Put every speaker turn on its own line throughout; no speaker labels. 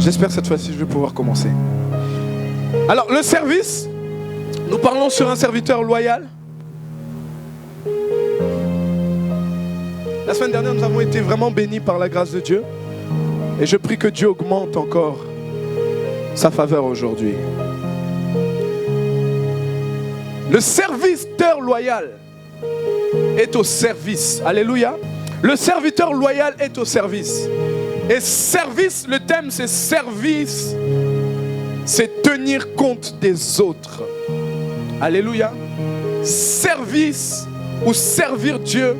J'espère que cette fois-ci, je vais pouvoir commencer. Alors, le service, nous parlons sur un serviteur loyal. La semaine dernière, nous avons été vraiment bénis par la grâce de Dieu. Et je prie que Dieu augmente encore sa faveur aujourd'hui. Le serviteur loyal est au service. Alléluia. Le serviteur loyal est au service. Et service, le thème c'est service, c'est tenir compte des autres. Alléluia. Service ou servir Dieu,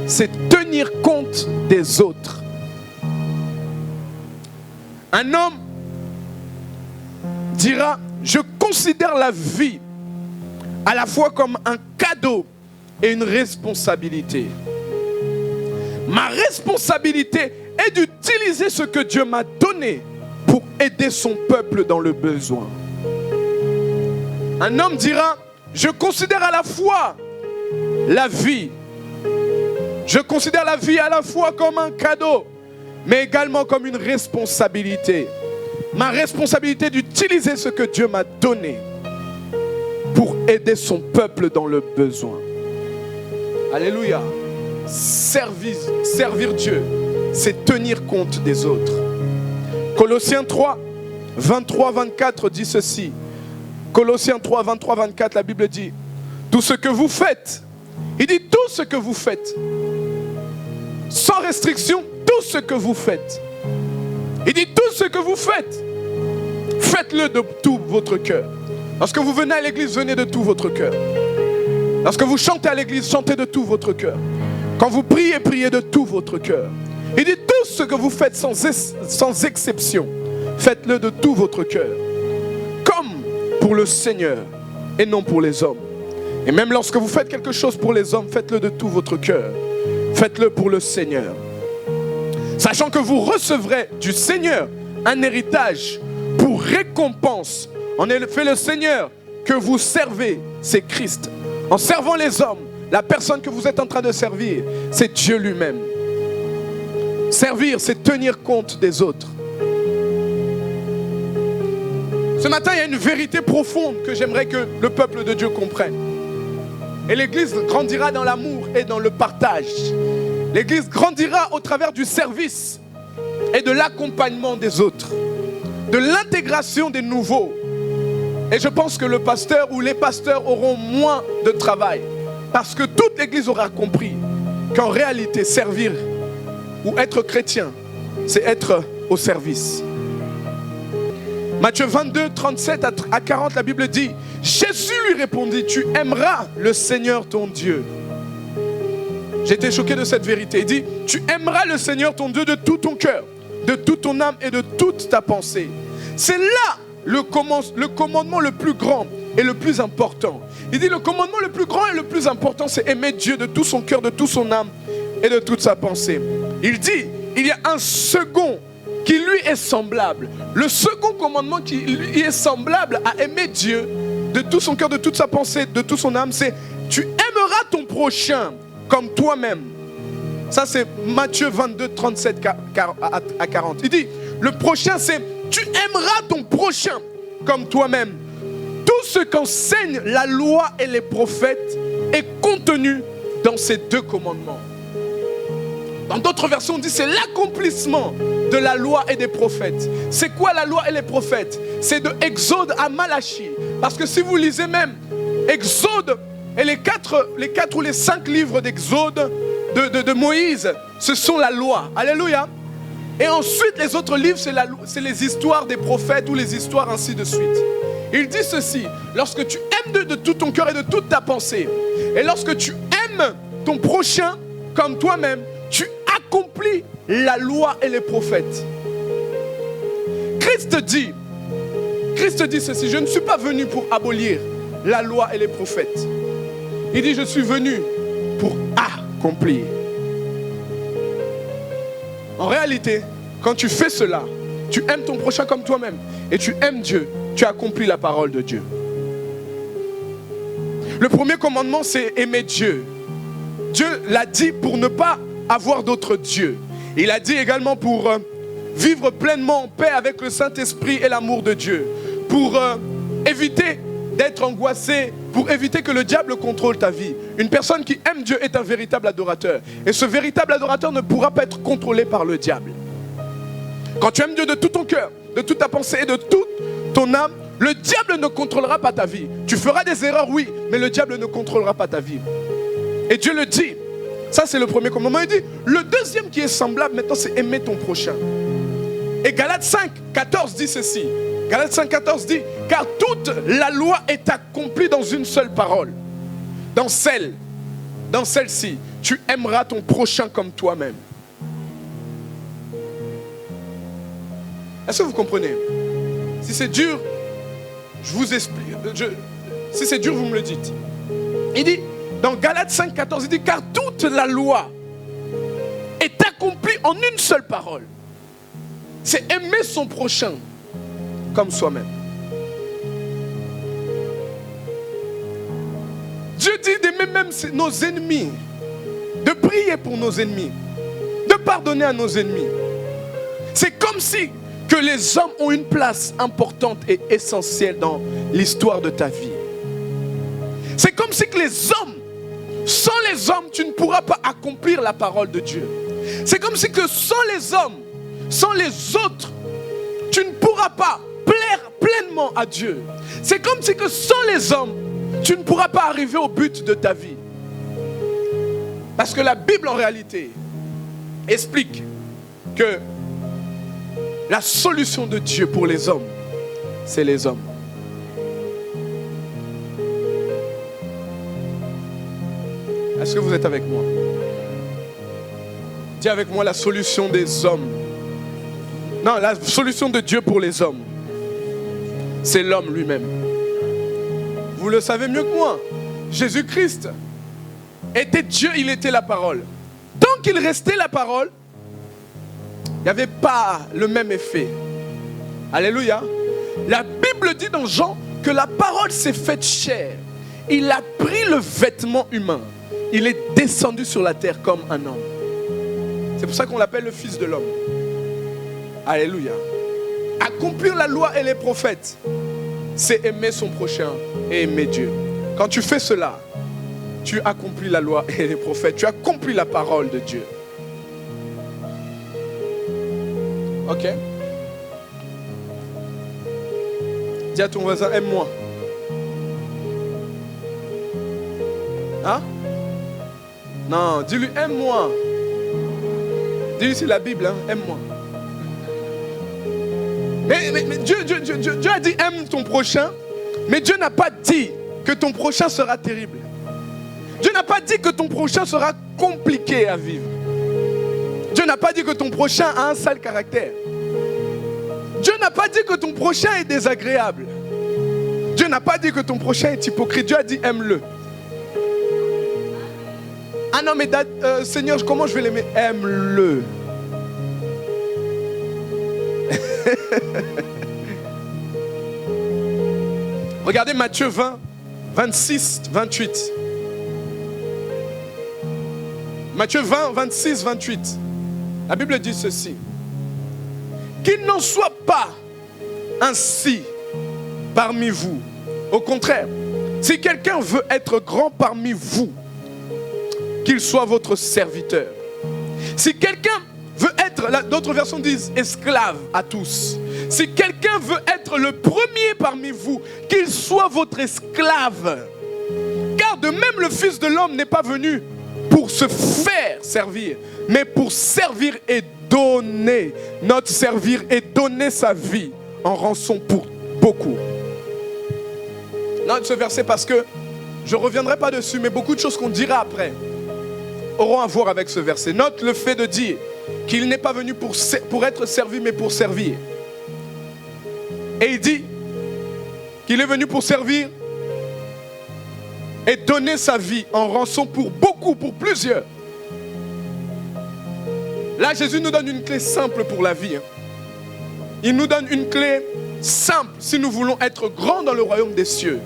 c'est tenir compte des autres. Un homme dira, je considère la vie à la fois comme un cadeau et une responsabilité. Ma responsabilité est d'utiliser ce que Dieu m'a donné pour aider son peuple dans le besoin. Un homme dira, je considère à la fois la vie. Je considère la vie à la fois comme un cadeau, mais également comme une responsabilité. Ma responsabilité d'utiliser ce que Dieu m'a donné pour aider son peuple dans le besoin. Alléluia. Servir Dieu, c'est tenir compte des autres. Colossiens 3, 23-24 dit ceci. Colossiens 3, 23-24, la Bible dit, tout ce que vous faites, il dit tout ce que vous faites, sans restriction, tout ce que vous faites. Il dit tout ce que vous faites, faites-le de tout votre cœur. Lorsque vous venez à l'église, venez de tout votre cœur. Lorsque vous chantez à l'église, chantez de tout votre cœur. Quand vous priez, priez de tout votre cœur. Il dit tout ce que vous faites sans exception, faites-le de tout votre cœur. Comme pour le Seigneur et non pour les hommes. Et même lorsque vous faites quelque chose pour les hommes, faites-le de tout votre cœur. Faites-le pour le Seigneur. Sachant que vous recevrez du Seigneur un héritage pour récompense. En effet, le Seigneur que vous servez, c'est Christ. En servant les hommes, la personne que vous êtes en train de servir, c'est Dieu lui-même. Servir, c'est tenir compte des autres. Ce matin, il y a une vérité profonde que j'aimerais que le peuple de Dieu comprenne. Et l'Église grandira dans l'amour et dans le partage. L'Église grandira au travers du service et de l'accompagnement des autres, de l'intégration des nouveaux. Et je pense que le pasteur ou les pasteurs auront moins de travail. Parce que toute l'Église aura compris qu'en réalité, servir ou être chrétien, c'est être au service. Matthieu 22, 37 à 40, la Bible dit, Jésus lui répondit, tu aimeras le Seigneur ton Dieu. J'étais choqué de cette vérité. Il dit, tu aimeras le Seigneur ton Dieu de tout ton cœur, de toute ton âme et de toute ta pensée. C'est là le commandement le plus grand et le plus important. Il dit le commandement le plus grand et le plus important, c'est aimer Dieu de tout son cœur, de toute son âme et de toute sa pensée. Il dit, il y a un second qui lui est semblable. Le second commandement qui lui est semblable à aimer Dieu de tout son cœur, de toute sa pensée, de toute son âme, c'est tu aimeras ton prochain comme toi-même. Ça c'est Matthieu 22, 37 à 40. Il dit, le prochain c'est tu aimeras ton prochain comme toi-même. Tout ce qu'enseigne la loi et les prophètes est contenu dans ces deux commandements. Dans d'autres versions, on dit c'est l'accomplissement de la loi et des prophètes. C'est quoi la loi et les prophètes? C'est de Exode à Malachie. Parce que si vous lisez même Exode et les 4 ou les 5 livres d'Exode de Moïse, ce sont la loi. Alléluia. Et ensuite, les autres livres, c'est les histoires des prophètes ou les histoires ainsi de suite. Il dit ceci, lorsque tu aimes Dieu de tout ton cœur et de toute ta pensée, et lorsque tu aimes ton prochain comme toi-même, tu accomplis la loi et les prophètes. Christ dit ceci, je ne suis pas venu pour abolir la loi et les prophètes. Il dit, je suis venu pour accomplir. En réalité, quand tu fais cela, tu aimes ton prochain comme toi-même et tu aimes Dieu, tu accomplis la parole de Dieu. Le premier commandement, c'est aimer Dieu. Dieu l'a dit pour ne pas avoir d'autres dieux. Il a dit également pour vivre pleinement en paix avec le Saint-Esprit et l'amour de Dieu, pour éviter d'être angoissé, pour éviter que le diable contrôle ta vie. Une personne qui aime Dieu est un véritable adorateur. Et ce véritable adorateur ne pourra pas être contrôlé par le diable. Quand tu aimes Dieu de tout ton cœur, de toute ta pensée et de toute ton âme, le diable ne contrôlera pas ta vie. Tu feras des erreurs, oui, mais le diable ne contrôlera pas ta vie. Et Dieu le dit. Ça, c'est le premier commandement. Il dit, le deuxième qui est semblable maintenant, c'est aimer ton prochain. Et Galates 5, 14 dit ceci. Galates 5, 14 dit, car toute la loi est accomplie dans une seule parole. Dans celle-ci, tu aimeras ton prochain comme toi-même. Est-ce que vous comprenez? Si c'est dur, je vous explique. Si c'est dur, vous me le dites. Il dit, dans Galates 5, 14, il dit, car toute la loi est accomplie en une seule parole. C'est aimer son prochain comme soi-même. Dieu dit d'aimer même nos ennemis, de prier pour nos ennemis, de pardonner à nos ennemis. C'est comme si que les hommes ont une place importante et essentielle dans l'histoire de ta vie. C'est comme si que les hommes, sans les hommes, tu ne pourras pas accomplir la parole de Dieu. C'est comme si que sans les hommes, sans les autres, tu ne pourras pas plaire pleinement à Dieu. C'est comme si que sans les hommes, tu ne pourras pas arriver au but de ta vie. Parce que la Bible en réalité explique que la solution de Dieu pour les hommes, c'est les hommes. Est-ce que vous êtes avec moi? Dis avec moi la solution des hommes. Non, la solution de Dieu pour les hommes, c'est l'homme lui-même. Vous le savez mieux que moi. Jésus-Christ était Dieu, il était la parole. Tant qu'il restait la parole, il n'y avait pas le même effet. Alléluia. La Bible dit dans Jean que la parole s'est faite chair. Il a pris le vêtement humain. Il est descendu sur la terre comme un homme. C'est pour ça qu'on l'appelle le Fils de l'homme. Alléluia. Accomplir la loi et les prophètes, c'est aimer son prochain et aimer Dieu. Quand tu fais cela, tu accomplis la loi et les prophètes. Tu accomplis la parole de Dieu. Ok? Dis à ton voisin, aime-moi. Hein? Non, dis-lui, aime-moi. Dis-lui, c'est la Bible, hein? Aime-moi. Mais Dieu a dit, aime ton prochain. Mais Dieu n'a pas dit que ton prochain sera terrible. Dieu n'a pas dit que ton prochain sera compliqué à vivre. Dieu n'a pas dit que ton prochain a un sale caractère. Dieu n'a pas dit que ton prochain est désagréable. Dieu n'a pas dit que ton prochain est hypocrite. Dieu a dit aime-le. Ah non mais Seigneur, comment je vais l'aimer? Aime-le. Regardez Matthieu 20, 26, 28. Matthieu 20, 26, 28. La Bible dit ceci. Qu'il n'en soit pas ainsi parmi vous. Au contraire, si quelqu'un veut être grand parmi vous, qu'il soit votre serviteur. Si quelqu'un veut être, d'autres versions disent esclave à tous. Si quelqu'un veut être le premier parmi vous, qu'il soit votre esclave. Car de même le Fils de l'homme n'est pas venu pour se faire servir, mais pour servir et donner. Notre servir et donner sa vie en rançon pour beaucoup. Note ce verset parce que je ne reviendrai pas dessus, mais beaucoup de choses qu'on dira après auront à voir avec ce verset. Note le fait de dire qu'il n'est pas venu pour être servi, mais pour servir. Et il dit qu'il est venu pour servir et donner sa vie en rançon pour beaucoup, pour plusieurs. Là, Jésus nous donne une clé simple pour la vie. Il nous donne une clé simple si nous voulons être grands dans le royaume des cieux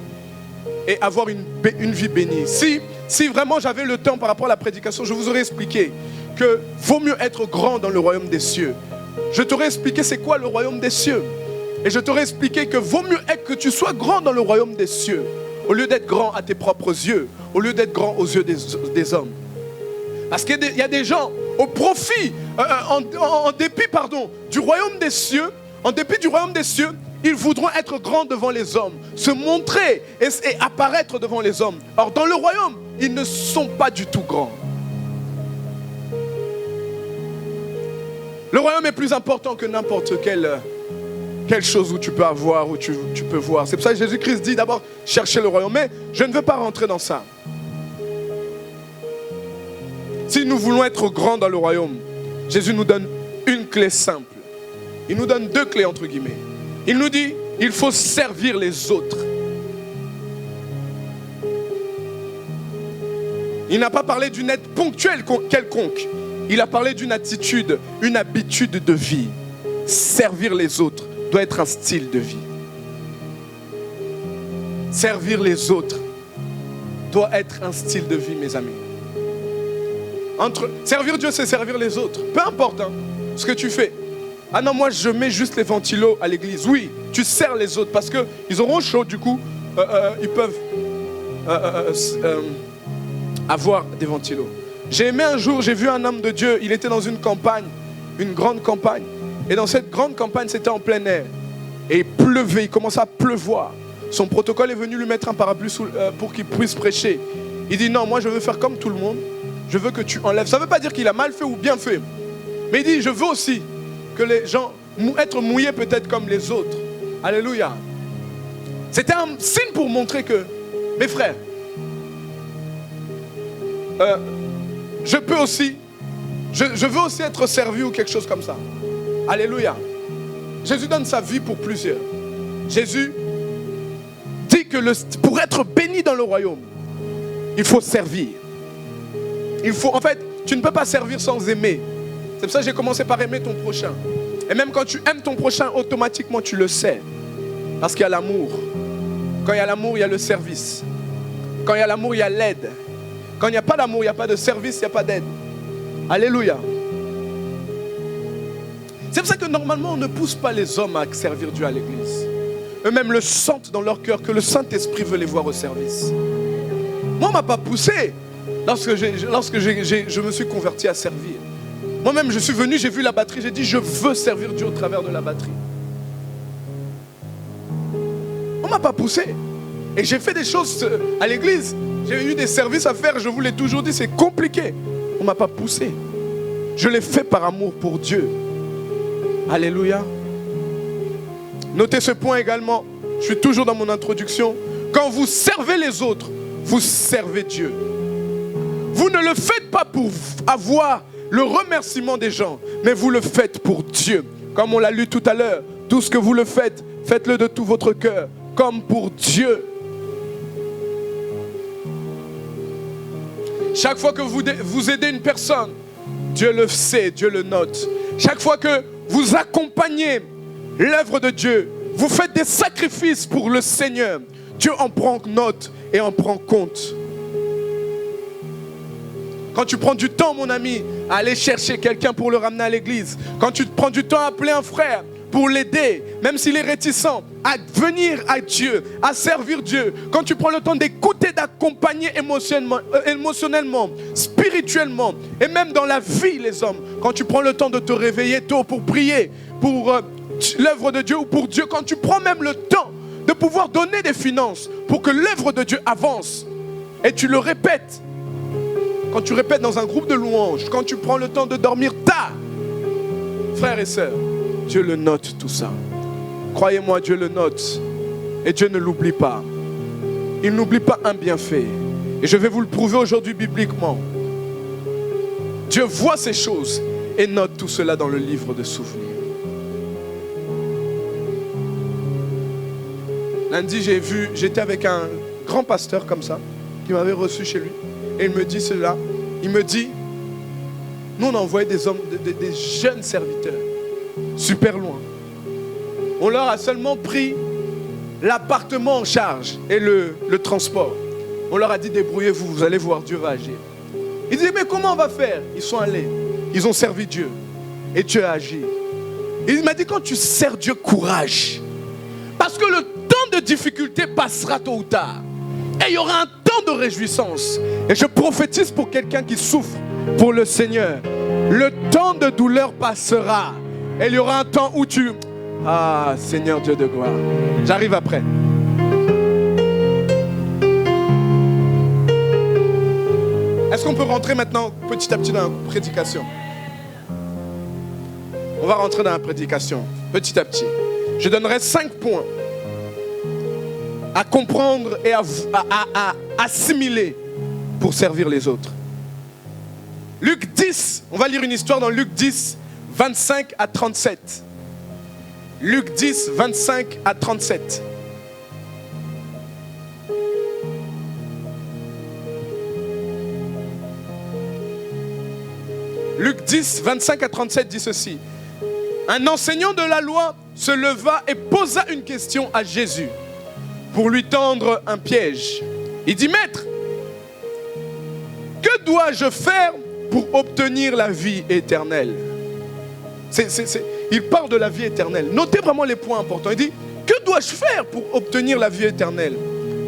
et avoir une vie bénie. Si vraiment j'avais le temps par rapport à la prédication, je vous aurais expliqué que vaut mieux être grand dans le royaume des cieux je t'aurais expliqué c'est quoi le royaume des cieux. Et je t'aurais expliqué que vaut mieux être que tu sois grand dans le royaume des cieux, au lieu d'être grand à tes propres yeux, au lieu d'être grand aux yeux des hommes. Parce qu'il y a des gens, au profit, en dépit du royaume des cieux, en dépit du royaume des cieux, ils voudront être grands devant les hommes, se montrer et apparaître devant les hommes. Or, dans le royaume, ils ne sont pas du tout grands. Le royaume est plus important que n'importe quelle chose où tu peux avoir, où tu peux voir. C'est pour ça que Jésus-Christ dit d'abord, cherchez le royaume. Mais je ne veux pas rentrer dans ça. Si nous voulons être grands dans le royaume, Jésus nous donne une clé simple. Il nous donne 2 clés entre guillemets. Il nous dit, il faut servir les autres. Il n'a pas parlé d'une aide ponctuelle quelconque. Il a parlé d'une attitude, une habitude de vie. Servir les autres doit être un style de vie. Servir les autres doit être un style de vie, mes amis. Servir Dieu, c'est servir les autres. Peu importe ce que tu fais. Ah non, moi je mets juste les ventilos à l'église. Oui, tu sers les autres parce qu'ils auront chaud, du coup, ils peuvent avoir des ventilos. J'ai aimé un jour, j'ai vu un homme de Dieu, il était dans une campagne, une grande campagne. Et dans cette grande campagne, c'était en plein air. Et il pleuvait, il commençait à pleuvoir. Son protocole est venu lui mettre un parapluie pour qu'il puisse prêcher. Il dit non, moi je veux faire comme tout le monde. Je veux que tu enlèves. Ça ne veut pas dire qu'il a mal fait ou bien fait. Mais il dit, je veux aussi que les gens être mouillés peut-être comme les autres. Alléluia. C'était un signe pour montrer que, mes frères, je peux aussi, je veux aussi être servi ou quelque chose comme ça. Alléluia. Jésus donne sa vie pour plusieurs. Jésus dit que pour être béni dans le royaume, il faut servir. En fait, tu ne peux pas servir sans aimer. C'est pour ça que j'ai commencé par aimer ton prochain. Et même quand tu aimes ton prochain, automatiquement tu le sais. Parce qu'il y a l'amour. Quand il y a l'amour, il y a le service. Quand il y a l'amour, il y a l'aide. Quand il n'y a pas d'amour, il n'y a pas de service, il n'y a pas d'aide. Alléluia. C'est pour ça que normalement, on ne pousse pas les hommes à servir Dieu à l'église. Eux-mêmes le sentent dans leur cœur que le Saint-Esprit veut les voir au service. Moi, on ne m'a pas poussé lorsque je me suis converti à servir. Moi-même, je suis venu, j'ai vu la batterie, j'ai dit, je veux servir Dieu au travers de la batterie. On ne m'a pas poussé. Et j'ai fait des choses à l'église. J'ai eu des services à faire, je vous l'ai toujours dit, c'est compliqué. On ne m'a pas poussé. Je l'ai fait par amour pour Dieu. Alléluia. Notez ce point également. Je suis toujours dans mon introduction. Quand vous servez les autres, vous servez Dieu. Vous ne le faites pas pour avoir le remerciement des gens, mais vous le faites pour Dieu. Comme on l'a lu tout à l'heure, tout ce que vous le faites, faites-le de tout votre cœur, comme pour Dieu. Chaque fois que vous aidez une personne, Dieu le sait, Dieu le note. Chaque fois que vous accompagnez l'œuvre de Dieu, vous faites des sacrifices pour le Seigneur, Dieu en prend note et en prend compte. Quand tu prends du temps, mon ami, à aller chercher quelqu'un pour le ramener à l'église, quand tu prends du temps à appeler un frère pour l'aider, même s'il est réticent, à venir à Dieu, à servir Dieu, quand tu prends le temps d'écouter, d'accompagner émotionnellement, spirituellement, et même dans la vie, les hommes, quand tu prends le temps de te réveiller tôt pour prier, pour l'œuvre de Dieu ou pour Dieu, quand tu prends même le temps de pouvoir donner des finances pour que l'œuvre de Dieu avance, et tu le répètes, quand tu répètes dans un groupe de louanges, quand tu prends le temps de dormir tard, frères et sœurs, Dieu le note tout ça. Croyez-moi, Dieu le note. Et Dieu ne l'oublie pas. Il n'oublie pas un bienfait. Et je vais vous le prouver aujourd'hui bibliquement. Dieu voit ces choses et note tout cela dans le livre de souvenirs. Lundi, j'étais avec un grand pasteur comme ça, qui m'avait reçu chez lui. Et il me dit cela. Il me dit, nous on a envoyé des hommes, des jeunes serviteurs, super loin. On leur a seulement pris l'appartement en charge et le transport. On leur a dit, débrouillez-vous, vous allez voir, Dieu va agir. Ils disaient, mais comment on va faire? Ils sont allés, ils ont servi Dieu. Et Dieu a agi. Il m'a dit, quand tu sers Dieu, courage. Parce que le temps de difficulté passera tôt ou tard. Et il y aura un temps de réjouissance. Et je prophétise pour quelqu'un qui souffre pour le Seigneur. Le temps de douleur passera. Et il y aura un temps où tu... Ah, Seigneur Dieu de gloire. J'arrive après. Est-ce qu'on peut rentrer maintenant petit à petit dans la prédication? On va rentrer dans la prédication petit à petit. Je donnerai 5 points à comprendre et à assimiler pour servir les autres. Luc 10, on va lire une histoire dans Luc 10, 25 à 37. Luc 10, 25 à 37. Luc 10, 25 à 37 dit ceci. Un enseignant de la loi se leva et posa une question à Jésus pour lui tendre un piège. Il dit, Maître, que dois-je faire pour obtenir la vie éternelle? Il parle de la vie éternelle. Notez vraiment les points importants. Il dit, que dois-je faire pour obtenir la vie éternelle?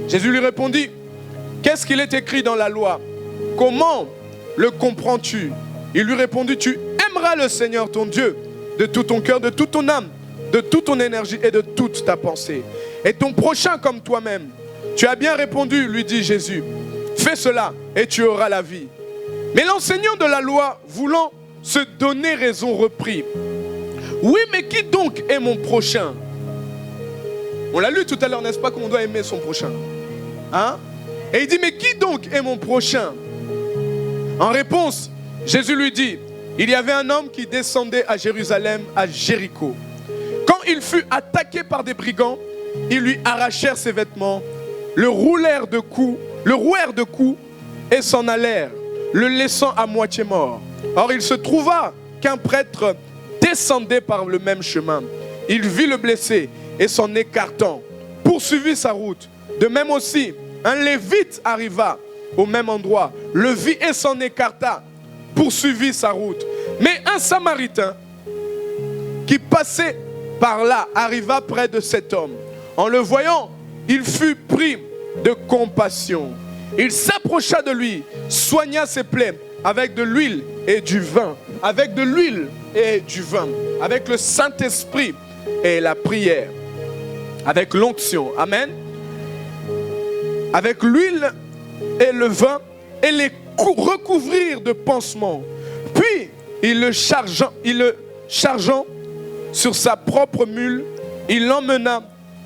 Jésus lui répondit, qu'est-ce qu'il est écrit dans la loi? Comment le comprends-tu? Il lui répondit, tu aimeras le Seigneur ton Dieu de tout ton cœur, de toute ton âme, de toute ton énergie et de toute ta pensée. Et ton prochain comme toi-même. Tu as bien répondu, lui dit Jésus. Fais cela et tu auras la vie. Mais l'enseignant de la loi, voulant se donner raison, reprit. Oui, mais qui donc est mon prochain? On l'a lu tout à l'heure, n'est-ce pas, qu'on doit aimer son prochain? Hein? Et il dit, mais qui donc est mon prochain? En réponse, Jésus lui dit, il y avait un homme qui descendait à Jérusalem, à Jéricho. Quand il fut attaqué par des brigands, ils lui arrachèrent ses vêtements, le rouèrent de coups et s'en allèrent, le laissant à moitié mort. Or il se trouva qu'un prêtre descendait par le même chemin. Il vit le blessé et s'en écartant, poursuivit sa route. De même aussi, un lévite arriva au même endroit, le vit et s'en écarta, poursuivit sa route. Mais un samaritain qui passait par là arriva près de cet homme. En le voyant, il fut pris de compassion. Il s'approcha de lui, soigna ses plaies avec de l'huile et du vin. Avec de l'huile et du vin. Avec le Saint-Esprit et la prière. Avec l'onction. Amen. Avec l'huile et le vin et les recouvrir de pansements. Puis, il le chargeant sur sa propre mule, il l'emmena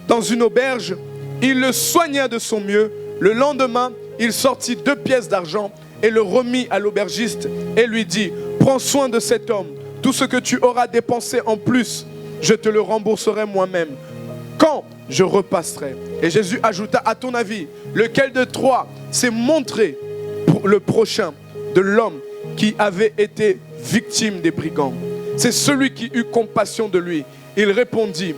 dans une auberge, il le soigna de son mieux. Le lendemain, il sortit 2 pièces d'argent et le remit à l'aubergiste et lui dit, prends soin de cet homme, tout ce que tu auras dépensé en plus, je te le rembourserai moi-même, quand je repasserai. Et Jésus ajouta, à ton avis, lequel de trois s'est montré pour le prochain de l'homme qui avait été victime des brigands? C'est celui qui eut compassion de lui. Il répondit,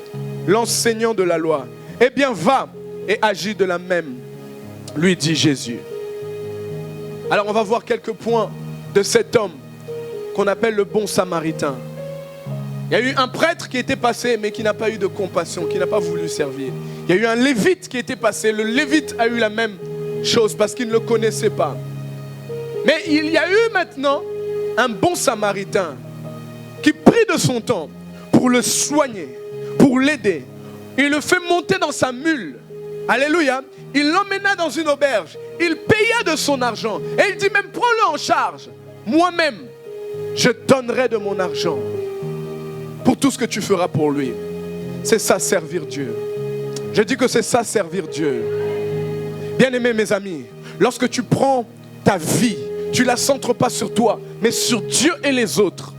l'enseignant de la loi. Eh bien, va et agis de la même, lui dit Jésus. Alors, on va voir quelques points de cet homme qu'on appelle le bon samaritain. Il y a eu un prêtre qui était passé, mais qui n'a pas eu de compassion, qui n'a pas voulu servir. Il y a eu un lévite qui était passé. Le lévite a eu la même chose parce qu'il ne le connaissait pas. Mais il y a eu maintenant un bon samaritain qui prit de son temps pour le soigner, pour l'aider. Il le fait monter dans sa mule. Alléluia. Il l'emmena dans une auberge. Il paya de son argent. Et il dit même, prends-le en charge. Moi-même, je donnerai de mon argent pour tout ce que tu feras pour lui. C'est ça, servir Dieu. Je dis que c'est ça, servir Dieu. Bien-aimés, mes amis, lorsque tu prends ta vie, tu ne la centres pas sur toi, mais sur Dieu et les autres.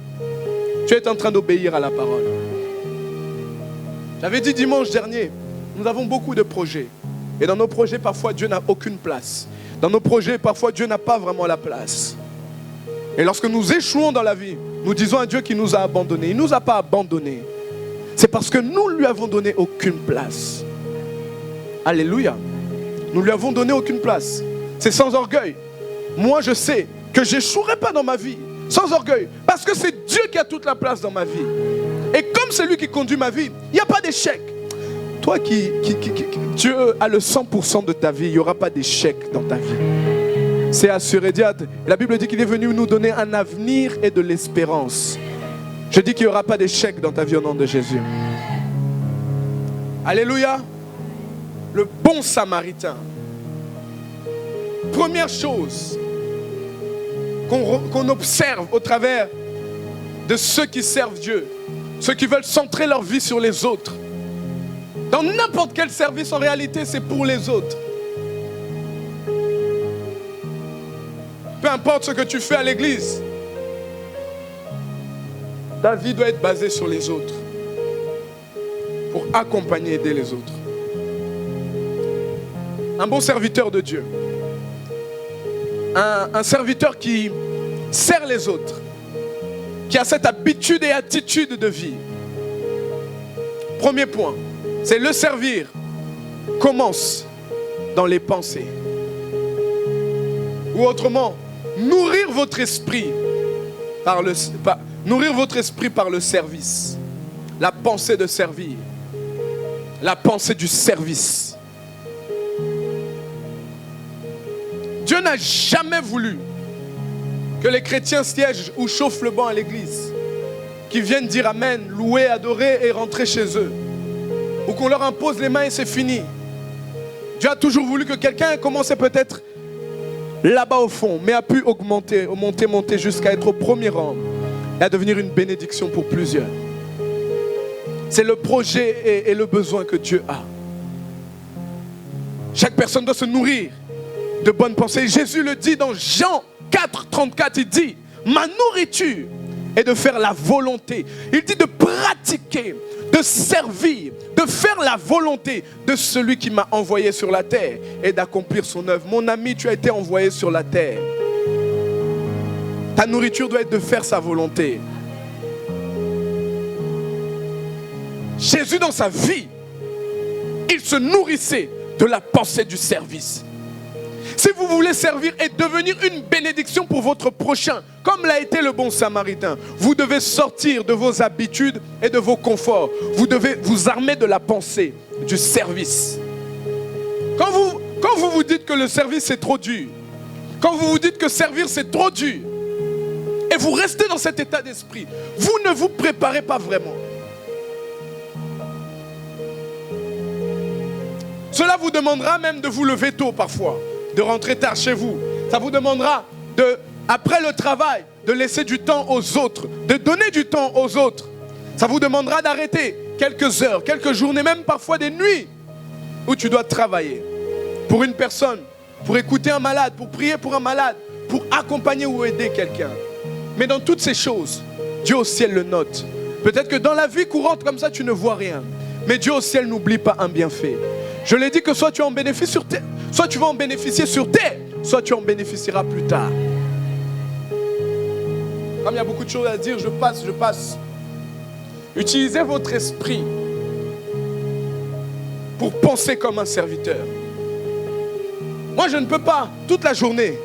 Tu es en train d'obéir à la parole. J'avais dit dimanche dernier, nous avons beaucoup de projets. Et dans nos projets, parfois, Dieu n'a aucune place. Dans nos projets, parfois, Dieu n'a pas vraiment la place. Et lorsque nous échouons dans la vie, nous disons à Dieu qu'il nous a abandonnés. Il ne nous a pas abandonnés. C'est parce que nous ne lui avons donné aucune place. Alléluia. Nous ne lui avons donné aucune place. C'est sans orgueil. Moi, je sais que je n'échouerai pas dans ma vie. Sans orgueil. Parce que c'est Dieu qui a toute la place dans ma vie. Et comme c'est lui qui conduit ma vie. Il n'y a pas d'échec. Toi Dieu a le 100% de ta vie, il n'y aura pas d'échec dans ta vie. C'est assuré. La Bible dit qu'il est venu nous donner un avenir et de l'espérance. Je dis qu'il n'y aura pas d'échec dans ta vie au nom de Jésus. Alléluia. Le bon samaritain. Première chose qu'on observe au travers de ceux qui servent Dieu, ceux qui veulent centrer leur vie sur les autres. Dans n'importe quel service, en réalité, c'est pour les autres. Peu importe ce que tu fais à l'église, ta vie doit être basée sur les autres, pour accompagner et aider les autres. Un bon serviteur de Dieu, un serviteur qui sert les autres, qui a cette habitude et attitude de vie. Premier point, c'est le servir commence dans les pensées. Ou autrement, nourrir votre esprit par le service. La pensée de servir. La pensée du service. Dieu n'a jamais voulu que les chrétiens siègent ou chauffent le banc à l'église, qu'ils viennent dire amen, louer, adorer et rentrer chez eux. Ou qu'on leur impose les mains et c'est fini. Dieu a toujours voulu que quelqu'un commençait peut-être là-bas au fond, mais a pu monter jusqu'à être au premier rang et à devenir une bénédiction pour plusieurs. C'est le projet et le besoin que Dieu a. Chaque personne doit se nourrir de bonnes pensées. Jésus le dit dans Jean 4, 34, il dit, ma nourriture est de faire la volonté. Il dit de pratiquer, de servir, de faire la volonté de celui qui m'a envoyé sur la terre et d'accomplir son œuvre. Mon ami, tu as été envoyé sur la terre. Ta nourriture doit être de faire sa volonté. Jésus, dans sa vie, il se nourrissait de la pensée du service. Si vous voulez servir et devenir une bénédiction pour votre prochain, comme l'a été le bon samaritain, vous devez sortir de vos habitudes et de vos conforts. Vous devez vous armer de la pensée, du service. Quand vous vous dites que le service c'est trop dur, quand vous vous dites que servir c'est trop dur, et vous restez dans cet état d'esprit, vous ne vous préparez pas vraiment. Cela vous demandera même de vous lever tôt parfois, de rentrer tard chez vous. Ça vous demandera après le travail, de laisser du temps aux autres, de donner du temps aux autres. Ça vous demandera d'arrêter quelques heures, quelques journées, même parfois des nuits où tu dois travailler pour une personne, pour écouter un malade, pour prier pour un malade, pour accompagner ou aider quelqu'un. Mais dans toutes ces choses, Dieu au ciel le note. Peut-être que dans la vie courante comme ça, tu ne vois rien. Mais Dieu au ciel n'oublie pas un bienfait. Je l'ai dit que soit tu en bénéficies sur terre, soit tu vas en bénéficier sur terre, soit tu en bénéficieras plus tard. Comme il y a beaucoup de choses à dire, je passe. Utilisez votre esprit pour penser comme un serviteur. Moi, je ne peux pas, toute la journée,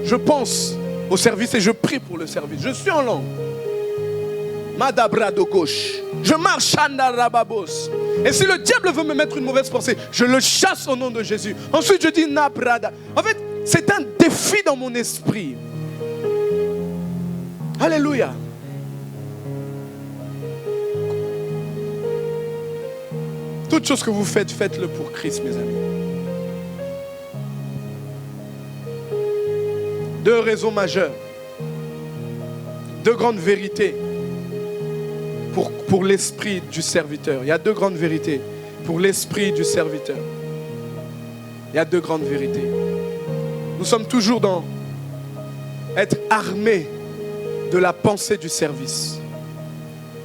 je pense au service et je prie pour le service. Je suis en langue. Madabra de gauche. Je marche Andarababos. Et si le diable veut me mettre une mauvaise pensée, je le chasse au nom de Jésus. Ensuite, je dis Nabrada. En fait, c'est un défi dans mon esprit. Alléluia. Toute chose que vous faites, faites-le pour Christ, mes amis. Deux raisons majeures. Deux grandes vérités pour l'esprit du serviteur. Il y a deux grandes vérités pour l'esprit du serviteur. Il y a deux grandes vérités. Nous sommes toujours dans être armés de la pensée du service.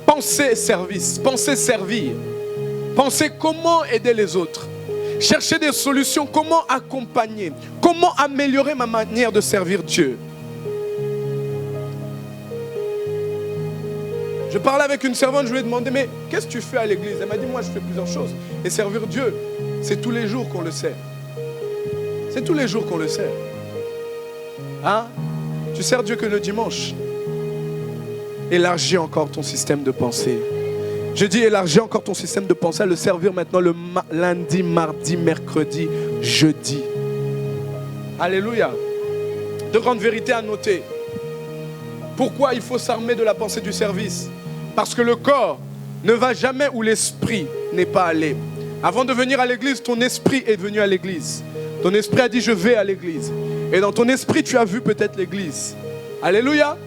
Penser service, penser servir, penser comment aider les autres, chercher des solutions, comment accompagner, comment améliorer ma manière de servir Dieu. Je parlais avec une servante, je lui ai demandé, mais qu'est-ce que tu fais à l'église? Elle m'a dit, moi je fais plusieurs choses. Et servir Dieu, c'est tous les jours qu'on le sert. C'est tous les jours qu'on le sert. Hein? Tu sers Dieu que le dimanche. Élargis encore ton système de pensée. Je dis élargis encore ton système de pensée à le servir maintenant le lundi, mardi, mercredi, jeudi. Alléluia. De grandes vérités à noter. Pourquoi il faut s'armer de la pensée du service? Parce que le corps ne va jamais où l'esprit n'est pas allé. Avant de venir à l'église, ton esprit est venu à l'église. Ton esprit a dit je vais à l'église. Et dans ton esprit, tu as vu peut-être l'église. Alléluia.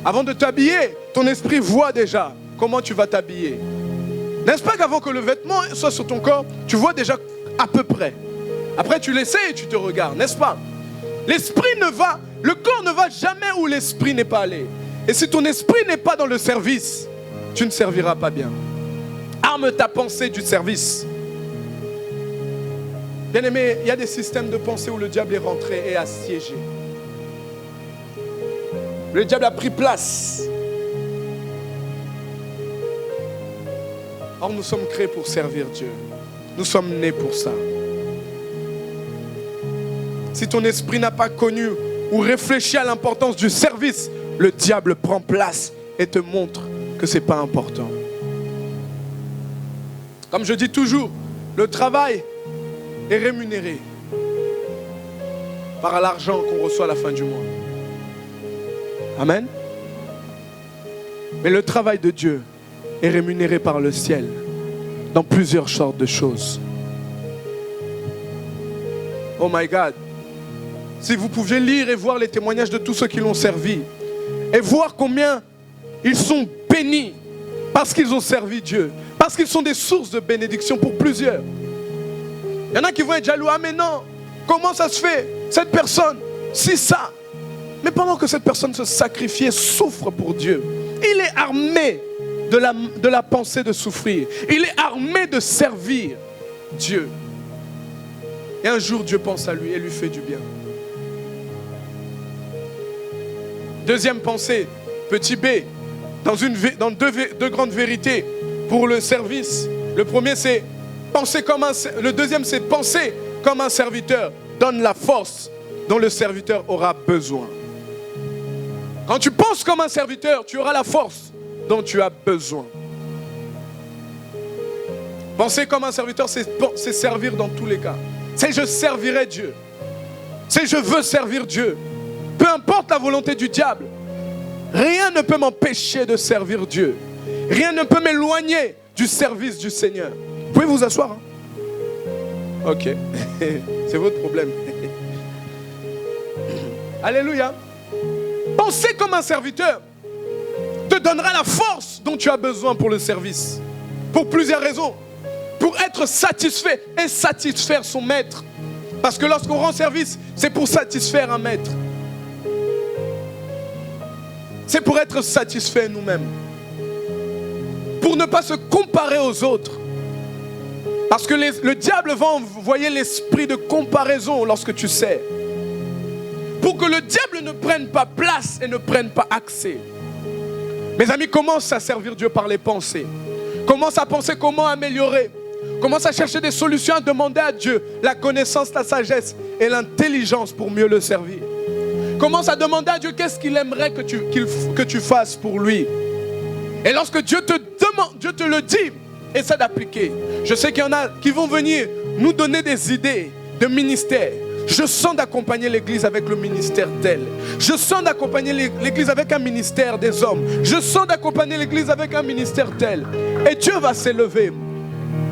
Avant de t'habiller, ton esprit voit déjà comment tu vas t'habiller. N'est-ce pas qu'avant que le vêtement soit sur ton corps, tu vois déjà à peu près. Après tu l'essaies et tu te regardes, n'est-ce pas? Le corps ne va jamais où l'esprit n'est pas allé. Et si ton esprit n'est pas dans le service, tu ne serviras pas bien. Arme ta pensée du service. Bien-aimé, il y a des systèmes de pensée où le diable est rentré et a siégé. Le diable a pris place. Or, nous sommes créés pour servir Dieu. Nous sommes nés pour ça. Si ton esprit n'a pas connu ou réfléchi à l'importance du service, le diable prend place et te montre que ce n'est pas important. Comme je dis toujours, le travail est rémunéré par l'argent qu'on reçoit à la fin du mois. Amen. Mais le travail de Dieu est rémunéré par le ciel dans plusieurs sortes de choses. Oh my God. Si vous pouviez lire et voir les témoignages de tous ceux qui l'ont servi et voir combien ils sont bénis parce qu'ils ont servi Dieu, parce qu'ils sont des sources de bénédiction pour plusieurs. Il y en a qui vont être jaloux. Ah mais non, comment ça se fait? Cette personne, si ça. Mais pendant que cette personne se sacrifiait, souffre pour Dieu, il est armé de la pensée de souffrir. Il est armé de servir Dieu. Et un jour, Dieu pense à lui et lui fait du bien. Deuxième pensée, petit b, dans deux grandes vérités pour le service. Le premier, c'est penser comme le deuxième, c'est penser comme un serviteur. Donne la force dont le serviteur aura besoin. Quand tu penses comme un serviteur, tu auras la force dont tu as besoin. Penser comme un serviteur, c'est servir dans tous les cas. C'est je servirai Dieu. C'est je veux servir Dieu. Peu importe la volonté du diable, rien ne peut m'empêcher de servir Dieu. Rien ne peut m'éloigner du service du Seigneur. Vous pouvez vous asseoir, hein? Ok, c'est votre problème. Alléluia. Penser comme un serviteur te donnera la force dont tu as besoin pour le service. Pour plusieurs raisons. Pour être satisfait et satisfaire son maître. Parce que lorsqu'on rend service, c'est pour satisfaire un maître. C'est pour être satisfait nous-mêmes. Pour ne pas se comparer aux autres. Parce que le diable va envoyer l'esprit de comparaison lorsque tu sers. Pour que le diable ne prenne pas place et ne prenne pas accès. Mes amis, commence à servir Dieu par les pensées. Commence à penser comment améliorer. Commence à chercher des solutions, à demander à Dieu la connaissance, la sagesse et l'intelligence pour mieux le servir. Commence à demander à Dieu qu'est-ce qu'il aimerait que tu fasses pour lui. Et lorsque Dieu te demande, Dieu te le dit, essaie d'appliquer. Je sais qu'il y en a qui vont venir nous donner des idées de ministère. Je sens d'accompagner l'église avec le ministère d'elle. Je sens d'accompagner l'église avec un ministère des hommes. Je sens d'accompagner l'église avec un ministère d'elle. Et Dieu va s'élever.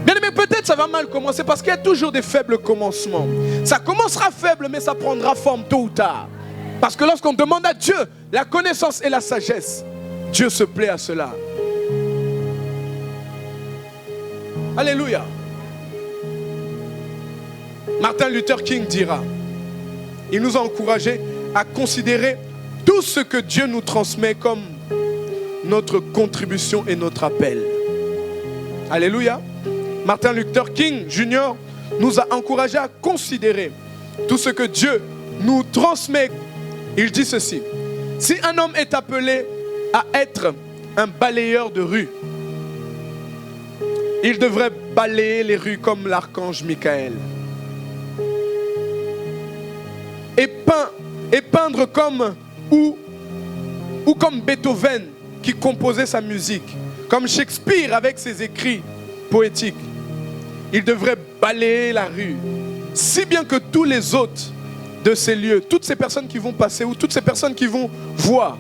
Bien aimé, peut-être ça va mal commencer parce qu'il y a toujours des faibles commencements. Ça commencera faible, mais ça prendra forme tôt ou tard. Parce que lorsqu'on demande à Dieu la connaissance et la sagesse, Dieu se plaît à cela. Alléluia. Martin Luther King dira, il nous a encouragés à considérer tout ce que Dieu nous transmet comme notre contribution et notre appel. Alléluia. Martin Luther King Jr. nous a encouragés à considérer tout ce que Dieu nous transmet. Il dit ceci: si un homme est appelé à être un balayeur de rue, il devrait balayer les rues comme l'archange Michael. Et peindre comme ou comme Beethoven qui composait sa musique. Comme Shakespeare avec ses écrits poétiques. Il devrait balayer la rue, si bien que tous les hôtes de ces lieux, toutes ces personnes qui vont passer ou toutes ces personnes qui vont voir,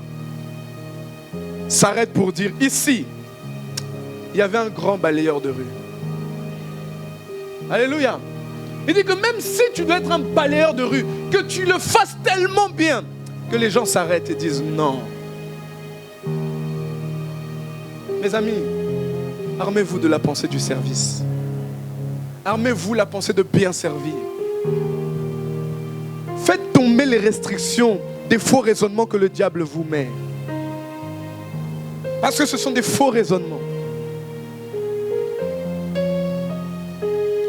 s'arrêtent pour dire, ici, il y avait un grand balayeur de rue. Alléluia. Il dit que même si tu dois être un balayeur de rue, que tu le fasses tellement bien que les gens s'arrêtent et disent non. Mes amis, armez-vous de la pensée du service. Armez-vous la pensée de bien servir. Faites tomber les restrictions des faux raisonnements que le diable vous met. Parce que ce sont des faux raisonnements.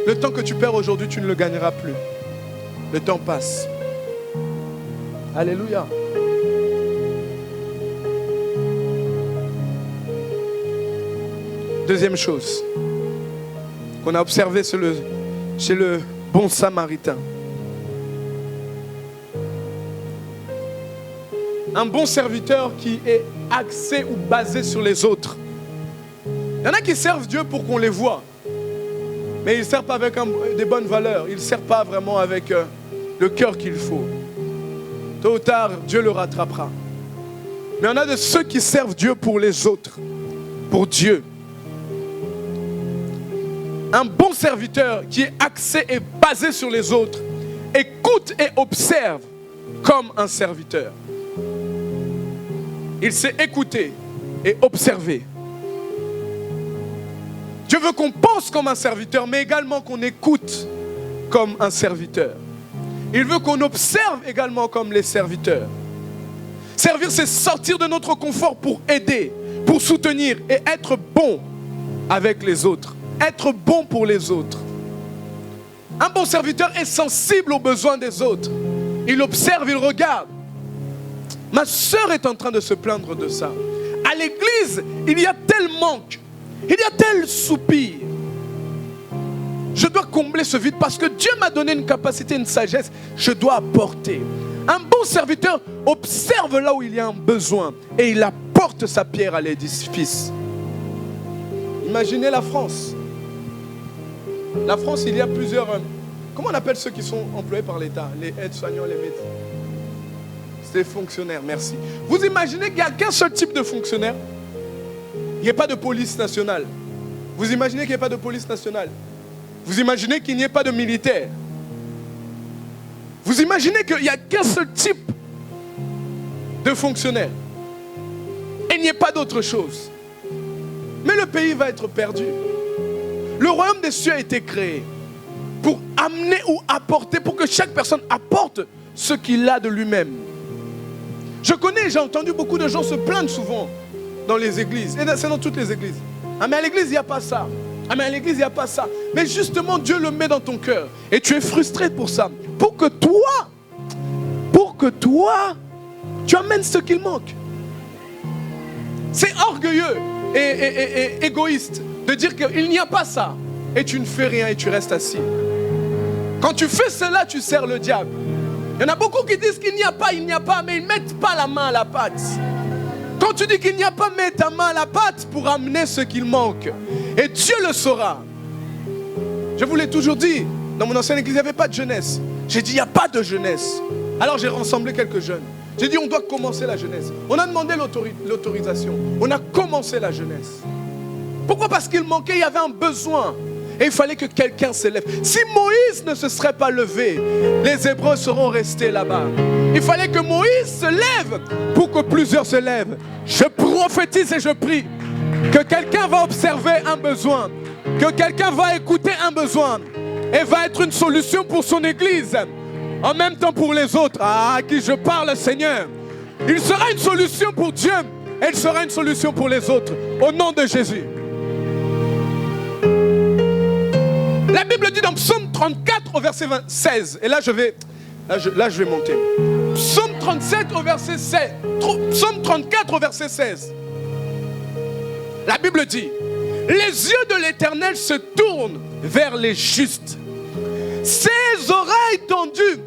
Le temps que tu perds aujourd'hui, tu ne le gagneras plus. Le temps passe. Alléluia. Deuxième chose qu'on a observé chez le bon samaritain. Un bon serviteur qui est axé ou basé sur les autres. Il y en a qui servent Dieu pour qu'on les voie. Mais ils ne servent pas avec des bonnes valeurs. Ils ne servent pas vraiment avec le cœur qu'il faut. Tôt ou tard, Dieu le rattrapera. Mais on a de ceux qui servent Dieu pour les autres. Pour Dieu. Un bon serviteur qui est axé et basé sur les autres écoute et observe comme un serviteur. Il sait écouter et observer. Dieu veut qu'on pense comme un serviteur, mais également qu'on écoute comme un serviteur. Il veut qu'on observe également comme les serviteurs. Servir, c'est sortir de notre confort pour aider, pour soutenir et être bon avec les autres. Être bon pour les autres. Un bon serviteur est sensible aux besoins des autres. Il observe, il regarde. Ma sœur est en train de se plaindre de ça. À l'église, il y a tel manque. Il y a tel soupir. Je dois combler ce vide parce que Dieu m'a donné une capacité, une sagesse. Je dois apporter. Un bon serviteur observe là où il y a un besoin et il apporte sa pierre à l'édifice. Imaginez la France. La France, il y a plusieurs... comment on appelle ceux qui sont employés par l'État? Les aides-soignants, les médecins. C'est les fonctionnaires, merci. Vous imaginez qu'il n'y a qu'un seul type de fonctionnaire? Il n'y a pas de police nationale. Vous imaginez qu'il n'y a pas de police nationale? Vous imaginez qu'il n'y ait pas de militaire? Vous imaginez qu'il n'y a qu'un seul type de fonctionnaire? Et il n'y a pas d'autre chose. Mais le pays va être perdu. Le royaume des cieux a été créé pour amener ou apporter, pour que chaque personne apporte ce qu'il a de lui-même. Je connais, j'ai entendu beaucoup de gens se plaindre souvent dans les églises. Et c'est dans toutes les églises. Ah mais à l'église, il n'y a pas ça. Ah mais à l'église, il n'y a pas ça. Mais justement, Dieu le met dans ton cœur. Et tu es frustré pour ça. Pour que toi, tu amènes ce qu'il manque. C'est orgueilleux et égoïste de dire qu'il n'y a pas ça. Et tu ne fais rien et tu restes assis. Quand tu fais cela, tu sers le diable. Il y en a beaucoup qui disent qu'il n'y a pas, mais ils ne mettent pas la main à la pâte. Quand tu dis qu'il n'y a pas, mets ta main à la pâte pour amener ce qu'il manque. Et Dieu le saura. Je vous l'ai toujours dit, dans mon ancienne église, il n'y avait pas de jeunesse. J'ai dit, il n'y a pas de jeunesse. Alors j'ai rassemblé quelques jeunes. J'ai dit, on doit commencer la jeunesse. On a demandé l'autorisation. On a commencé la jeunesse. Pourquoi? Parce qu'il manquait, il y avait un besoin. Et il fallait que quelqu'un se lève. Si Moïse ne se serait pas levé, les Hébreux seront restés là-bas. Il fallait que Moïse se lève pour que plusieurs se lèvent. Je prophétise et je prie que quelqu'un va observer un besoin, que quelqu'un va écouter un besoin et va être une solution pour son église, en même temps pour les autres. Ah, à qui je parle, Seigneur. Il sera une solution pour Dieu et il sera une solution pour les autres. Au nom de Jésus. La Bible dit dans Psaume 34 au verset 16, et là je vais monter. Psaume 37 au verset 16. Psaume 34 au verset 16. La Bible dit, les yeux de l'Éternel se tournent vers les justes. Ses oreilles tendues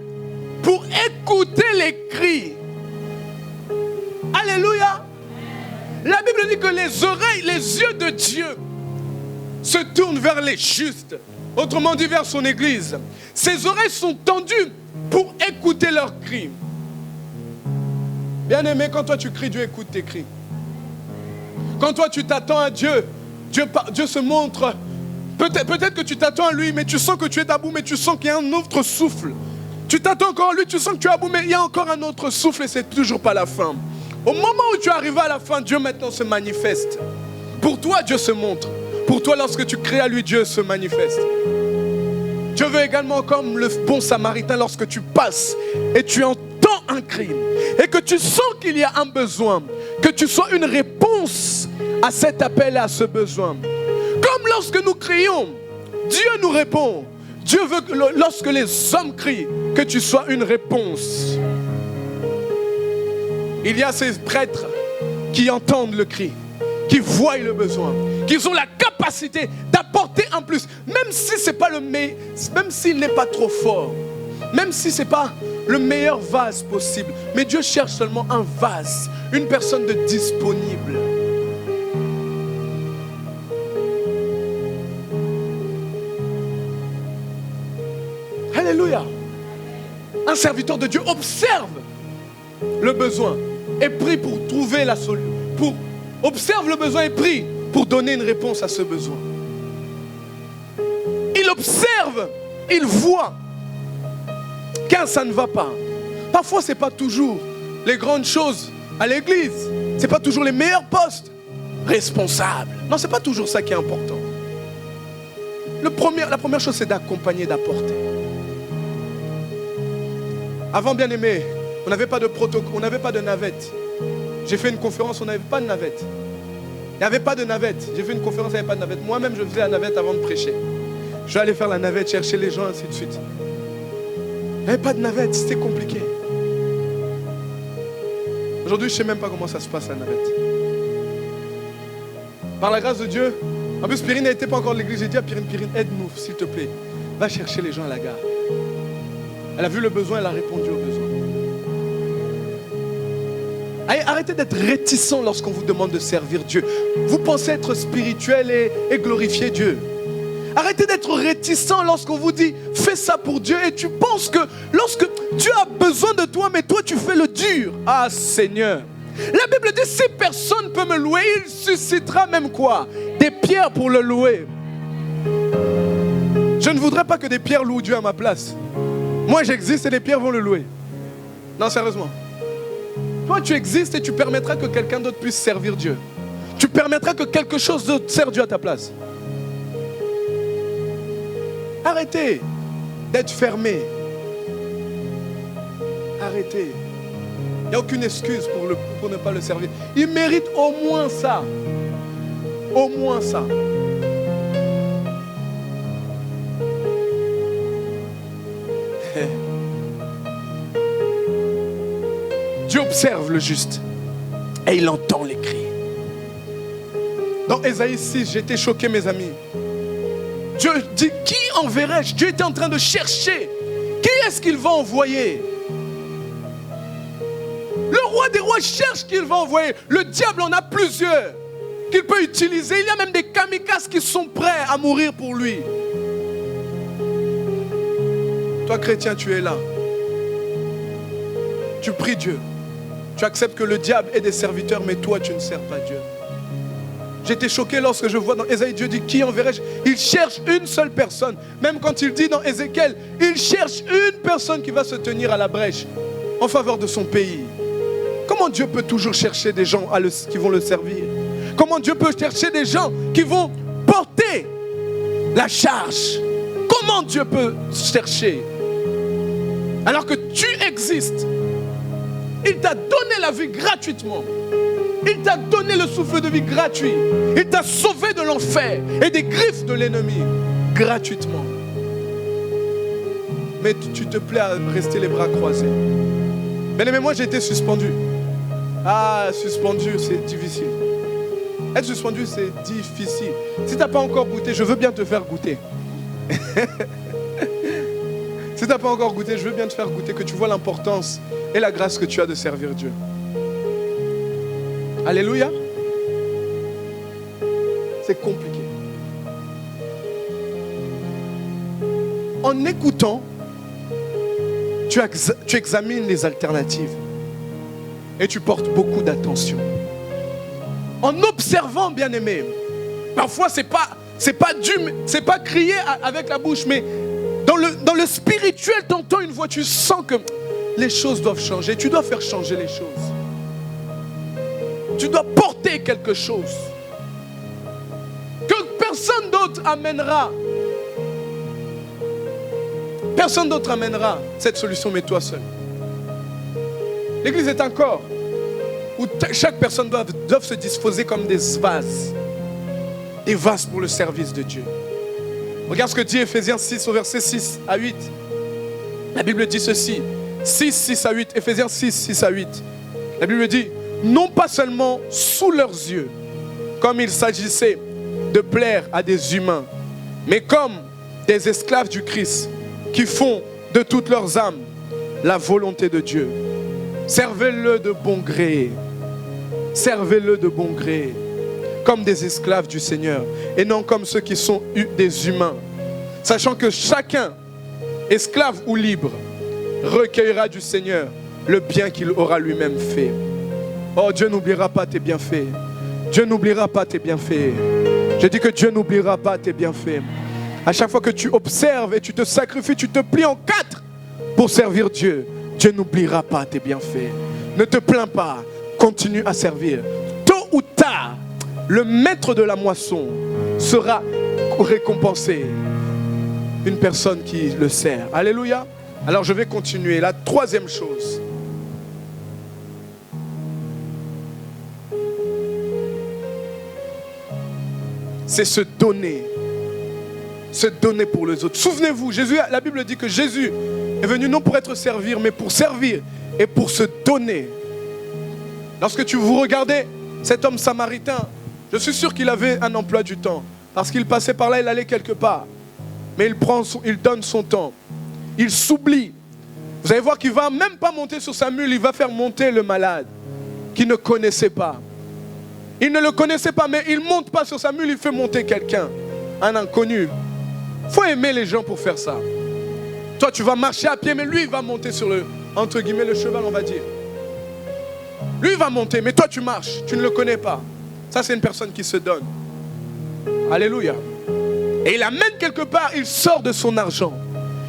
pour écouter les cris. Alléluia. La Bible dit que les oreilles, les yeux de Dieu se tournent vers les justes. Autrement dit, vers son église. Ses oreilles sont tendues pour écouter leurs cris. Bien-aimé, quand toi tu cries, Dieu écoute tes cris. Quand toi tu t'attends à Dieu, Dieu se montre. Peut-être que tu t'attends à lui, mais tu sens que tu es à bout, mais tu sens qu'il y a un autre souffle. Tu t'attends encore à lui, tu sens que tu es à bout, mais il y a encore un autre souffle et c'est toujours pas la fin. Au moment où tu arrives à la fin, Dieu maintenant se manifeste. Pour toi, Dieu se montre. Pour toi, lorsque tu cries à lui, Dieu se manifeste. Dieu veut également, comme le bon samaritain, lorsque tu passes et tu entends un cri et que tu sens qu'il y a un besoin, que tu sois une réponse à cet appel et à ce besoin. Comme lorsque nous crions, Dieu nous répond. Dieu veut que lorsque les hommes crient, que tu sois une réponse. Il y a ces prêtres qui entendent le cri, qui voient le besoin, qui ont la capacité d'apporter un plus, même si c'est pas même s'il n'est pas trop fort, même si c'est pas le meilleur vase possible, mais Dieu cherche seulement un vase, une personne de disponible. Alléluia. Un serviteur de Dieu observe le besoin et prie pour trouver la solution. Observe le besoin et prie pour donner une réponse à ce besoin. Il observe, il voit quand ça ne va pas. Parfois, ce n'est pas toujours les grandes choses à l'église. Ce n'est pas toujours les meilleurs postes responsables. Non, ce n'est pas toujours ça qui est important. La première chose, c'est d'accompagner, d'apporter. Avant, bien aimé, on n'avait pas de protocole, on n'avait pas de navette. J'ai fait une conférence, on n'avait pas de navette. Il n'y avait pas de navette. J'ai fait une conférence, il n'y avait pas de navette. Moi-même, je faisais la navette avant de prêcher. Je vais aller faire la navette, chercher les gens, ainsi de suite. Il n'y avait pas de navette, c'était compliqué. Aujourd'hui, je ne sais même pas comment ça se passe, la navette. Par la grâce de Dieu, en plus, Pyrine n'était pas encore à l'église. J'ai dit à Pyrine, aide-nous, s'il te plaît. Va chercher les gens à la gare. Elle a vu le besoin, elle a répondu au besoin. Arrêtez d'être réticents lorsqu'on vous demande de servir Dieu. Vous pensez être spirituel et glorifier Dieu. Arrêtez d'être réticents lorsqu'on vous dit fais ça pour Dieu et tu penses que lorsque Dieu a besoin de toi, mais toi tu fais le dur. Ah Seigneur. La Bible dit si personne peut me louer, il suscitera même quoi? Des pierres pour le louer. Je ne voudrais pas que des pierres louent Dieu à ma place. Moi j'existe et les pierres vont le louer. Non, sérieusement. Toi tu existes et tu permettras que quelqu'un d'autre puisse servir Dieu. Tu permettras que quelque chose d'autre serve Dieu à ta place. Arrêtez d'être fermé. Arrêtez. Il n'y a aucune excuse pour ne pas le servir. Il mérite au moins ça. Au moins ça. Dieu observe le juste et il entend les cris. Dans Ésaïe 6, j'étais choqué, mes amis. Dieu dit, qui enverrai-je? Dieu était en train de chercher. Qui est-ce qu'il va envoyer? Le roi des rois cherche qui il va envoyer. Le diable en a plusieurs qu'il peut utiliser. Il y a même des kamikazes qui sont prêts à mourir pour lui. Toi, chrétien, tu es là. Tu pries Dieu. Tu acceptes que le diable ait des serviteurs, mais toi, tu ne sers pas Dieu. J'étais choqué lorsque je vois dans Ésaïe, Dieu dit, qui enverrai-je? Il cherche une seule personne. Même quand il dit dans Ézéchiel, il cherche une personne qui va se tenir à la brèche en faveur de son pays. Comment Dieu peut toujours chercher des gens qui vont le servir? Comment Dieu peut chercher des gens qui vont porter la charge? Comment Dieu peut chercher? Alors que tu existes. Il t'a donné la vie gratuitement. Il t'a donné le souffle de vie gratuit. Il t'a sauvé de l'enfer et des griffes de l'ennemi gratuitement. Mais tu te plais à rester les bras croisés. Mais moi j'ai été suspendu. Ah, suspendu c'est difficile. Être suspendu c'est difficile. Si tu n'as pas encore goûté, je veux bien te faire goûter. Si tu n'as pas encore goûté, je veux bien te faire goûter, que tu vois l'importance et la grâce que tu as de servir Dieu. Alléluia. c'est compliqué. En écoutant, tu examines les alternatives et tu portes beaucoup d'attention. En observant, bien-aimé, parfois c'est pas crier avec la bouche, mais dans le spirituel, tu entends une voix, tu sens que les choses doivent changer. Tu dois faire changer les choses. Tu dois porter quelque chose que personne d'autre amènera. Personne d'autre amènera cette solution, mais toi seul. L'église est un corps où chaque personne doit se disposer comme des vases. Des vases pour le service de Dieu. Regarde ce que dit Éphésiens 6 au verset 6 à 8. La Bible dit ceci. 6 à 8. Éphésiens 6 à 8. La Bible dit, non pas seulement sous leurs yeux, comme il s'agissait de plaire à des humains, mais comme des esclaves du Christ, qui font de toutes leurs âmes la volonté de Dieu. Servez-le de bon gré. Servez-le de bon gré, comme des esclaves du Seigneur, et non comme ceux qui sont des humains. Sachant que chacun, esclave ou libre, recueillera du Seigneur le bien qu'il aura lui-même fait. Oh, Dieu n'oubliera pas tes bienfaits. Dieu n'oubliera pas tes bienfaits. Je dis que Dieu n'oubliera pas tes bienfaits. À chaque fois que tu observes et tu te sacrifies, tu te plies en quatre pour servir Dieu. Dieu n'oubliera pas tes bienfaits. Ne te plains pas, continue à servir. Tôt ou tard, le maître de la moisson sera récompensé. Une personne qui le sert. Alléluia. Alors je vais continuer. La troisième chose. C'est se donner. Se donner pour les autres. Souvenez-vous, la Bible dit que Jésus est venu non pour être servi, mais pour servir et pour se donner. Lorsque vous regardez cet homme samaritain, je suis sûr qu'il avait un emploi du temps. Parce qu'il passait par là, il allait quelque part. Mais il donne son temps. Il s'oublie. Vous allez voir qu'il ne va même pas monter sur sa mule, il va faire monter le malade qu'il ne connaissait pas. Il ne le connaissait pas, mais il ne monte pas sur sa mule, il fait monter quelqu'un, un inconnu. Il faut aimer les gens pour faire ça. Toi, tu vas marcher à pied, mais lui, il va monter sur entre guillemets, le cheval, on va dire. Lui, il va monter, mais toi, tu marches, tu ne le connais pas. Ça, c'est une personne qui se donne. Alléluia. Et il amène quelque part, il sort de son argent.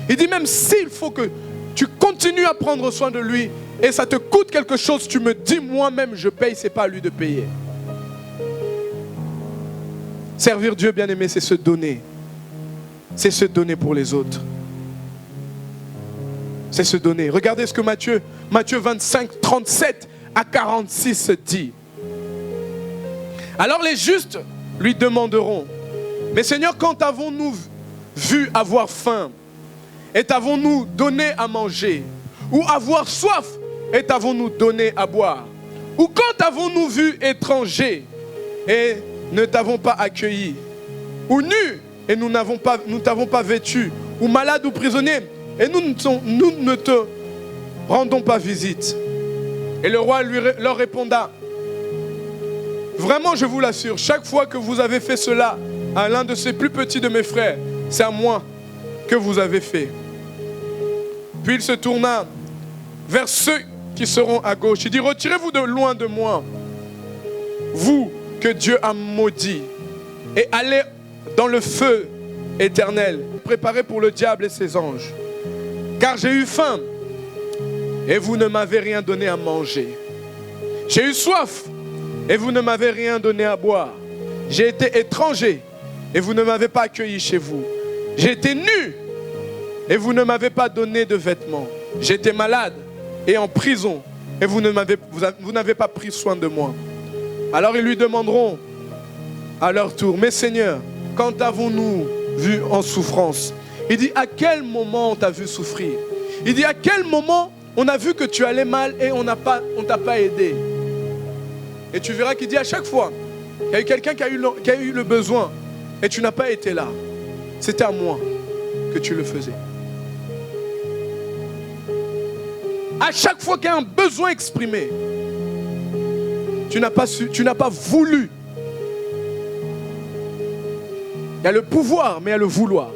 Il dit même s'il faut que tu continues à prendre soin de lui et ça te coûte quelque chose, tu me dis moi-même je paye, c'est pas à lui de payer. Servir Dieu, bien-aimé, c'est se donner. C'est se donner pour les autres. C'est se donner. Regardez ce que Matthieu 25, 37 à 46 dit. Alors les justes lui demanderont, mais Seigneur, quand avons-nous vu avoir faim et t'avons-nous donné à manger? Ou avoir soif et t'avons-nous donné à boire? Ou quand avons-nous vu étranger et ne t'avons pas accueilli? Ou nu et nous t'avons pas vêtu? Ou malade ou prisonnier et nous ne te rendons pas visite? Et le roi leur répondra, vraiment je vous l'assure, chaque fois que vous avez fait cela à l'un de ces plus petits de mes frères, c'est à moi que vous avez fait. Puis il se tourna vers ceux qui seront à gauche. Il dit, retirez-vous de loin de moi, vous que Dieu a maudit, et allez dans le feu éternel, préparé pour le diable et ses anges. Car j'ai eu faim, et vous ne m'avez rien donné à manger. J'ai eu soif, et vous ne m'avez rien donné à boire. J'ai été étranger, et vous ne m'avez pas accueilli chez vous. J'ai été nu, et vous ne m'avez pas donné de vêtements. J'étais malade et en prison, et vous n'avez pas pris soin de moi. Alors ils lui demanderont à leur tour, mais Seigneur, quand avons-nous vu en souffrance? Il dit, à quel moment on t'a vu souffrir? Il dit, à quel moment on a vu que tu allais mal et on t'a pas aidé? Et tu verras qu'il dit à chaque fois qu'il y a eu quelqu'un qui a eu le besoin et tu n'as pas été là, c'était à moi que tu le faisais. À chaque fois qu'il y a un besoin exprimé, tu n'as pas voulu Il y a le pouvoir, mais il y a le vouloir.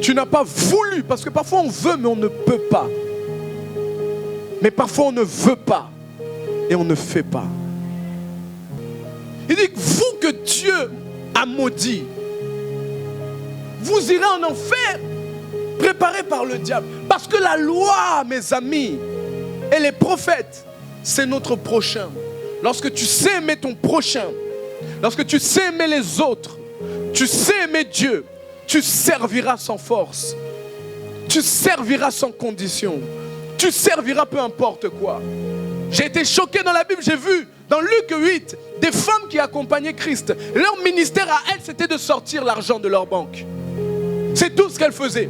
Tu n'as pas voulu, parce que parfois on veut, mais on ne peut pas. Mais parfois on ne veut pas, et on ne fait pas. Il dit que vous que Dieu a maudit, vous irez en enfer, préparé par le diable. Parce que la loi, mes amis, et les prophètes, c'est notre prochain. Lorsque tu sais aimer ton prochain, lorsque tu sais aimer les autres, tu sais aimer Dieu, tu serviras sans force. Tu serviras sans condition. Tu serviras peu importe quoi. J'ai été choqué dans la Bible, j'ai vu dans Luc 8, des femmes qui accompagnaient Christ. Leur ministère à elles, c'était de sortir l'argent de leur banque. C'est tout ce qu'elles faisaient.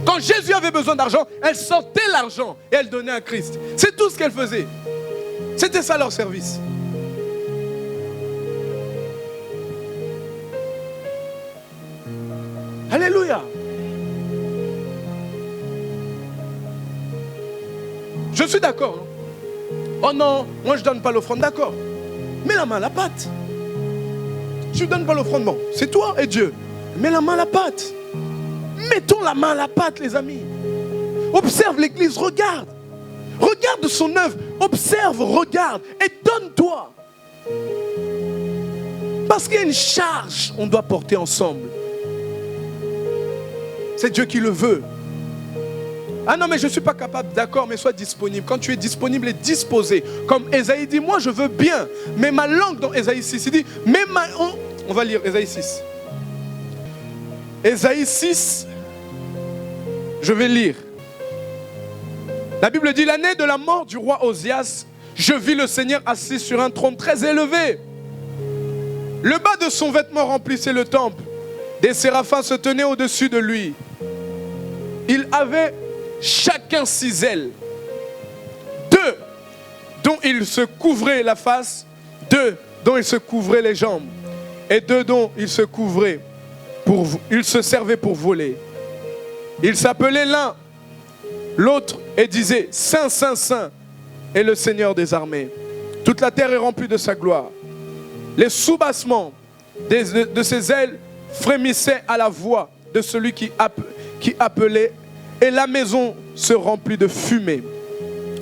Quand Jésus avait besoin d'argent, elles sortaient l'argent et elles donnaient à Christ. C'est tout ce qu'elles faisaient. C'était ça leur service. Alléluia. Je suis d'accord. Oh non, moi je ne donne pas l'offrande, d'accord. Mets la main à la pâte. Tu ne donnes pas l'offrande, bon, c'est toi et Dieu. Mets la main à la pâte. Mettons la main à la pâte, les amis. Observe l'église, regarde. Regarde son œuvre. Observe, regarde et donne-toi. Parce qu'il y a une charge qu'on doit porter ensemble. C'est Dieu qui le veut. Ah non, mais je ne suis pas capable, d'accord, mais sois disponible. Quand tu es disponible et disposé, comme Ésaïe dit, moi je veux bien, mais ma langue dans Ésaïe 6, il dit, mais on va lire Ésaïe 6. Ésaïe 6, je vais lire. La Bible dit, l'année de la mort du roi Osias, je vis le Seigneur assis sur un trône très élevé. Le bas de son vêtement remplissait le temple. Des séraphins se tenaient au-dessus de lui. Il avait chacun 6 ailes. 2 dont il se couvrait la face, 2 dont il se couvrait les jambes, et 2 dont il se couvrait il se servait pour voler. Il s'appelait l'un, l'autre, et disait, Saint, Saint, Saint est le Seigneur des armées. Toute la terre est remplie de sa gloire. Les soubassements de ses ailes frémissaient à la voix de celui qui appelait, et la maison se remplit de fumée.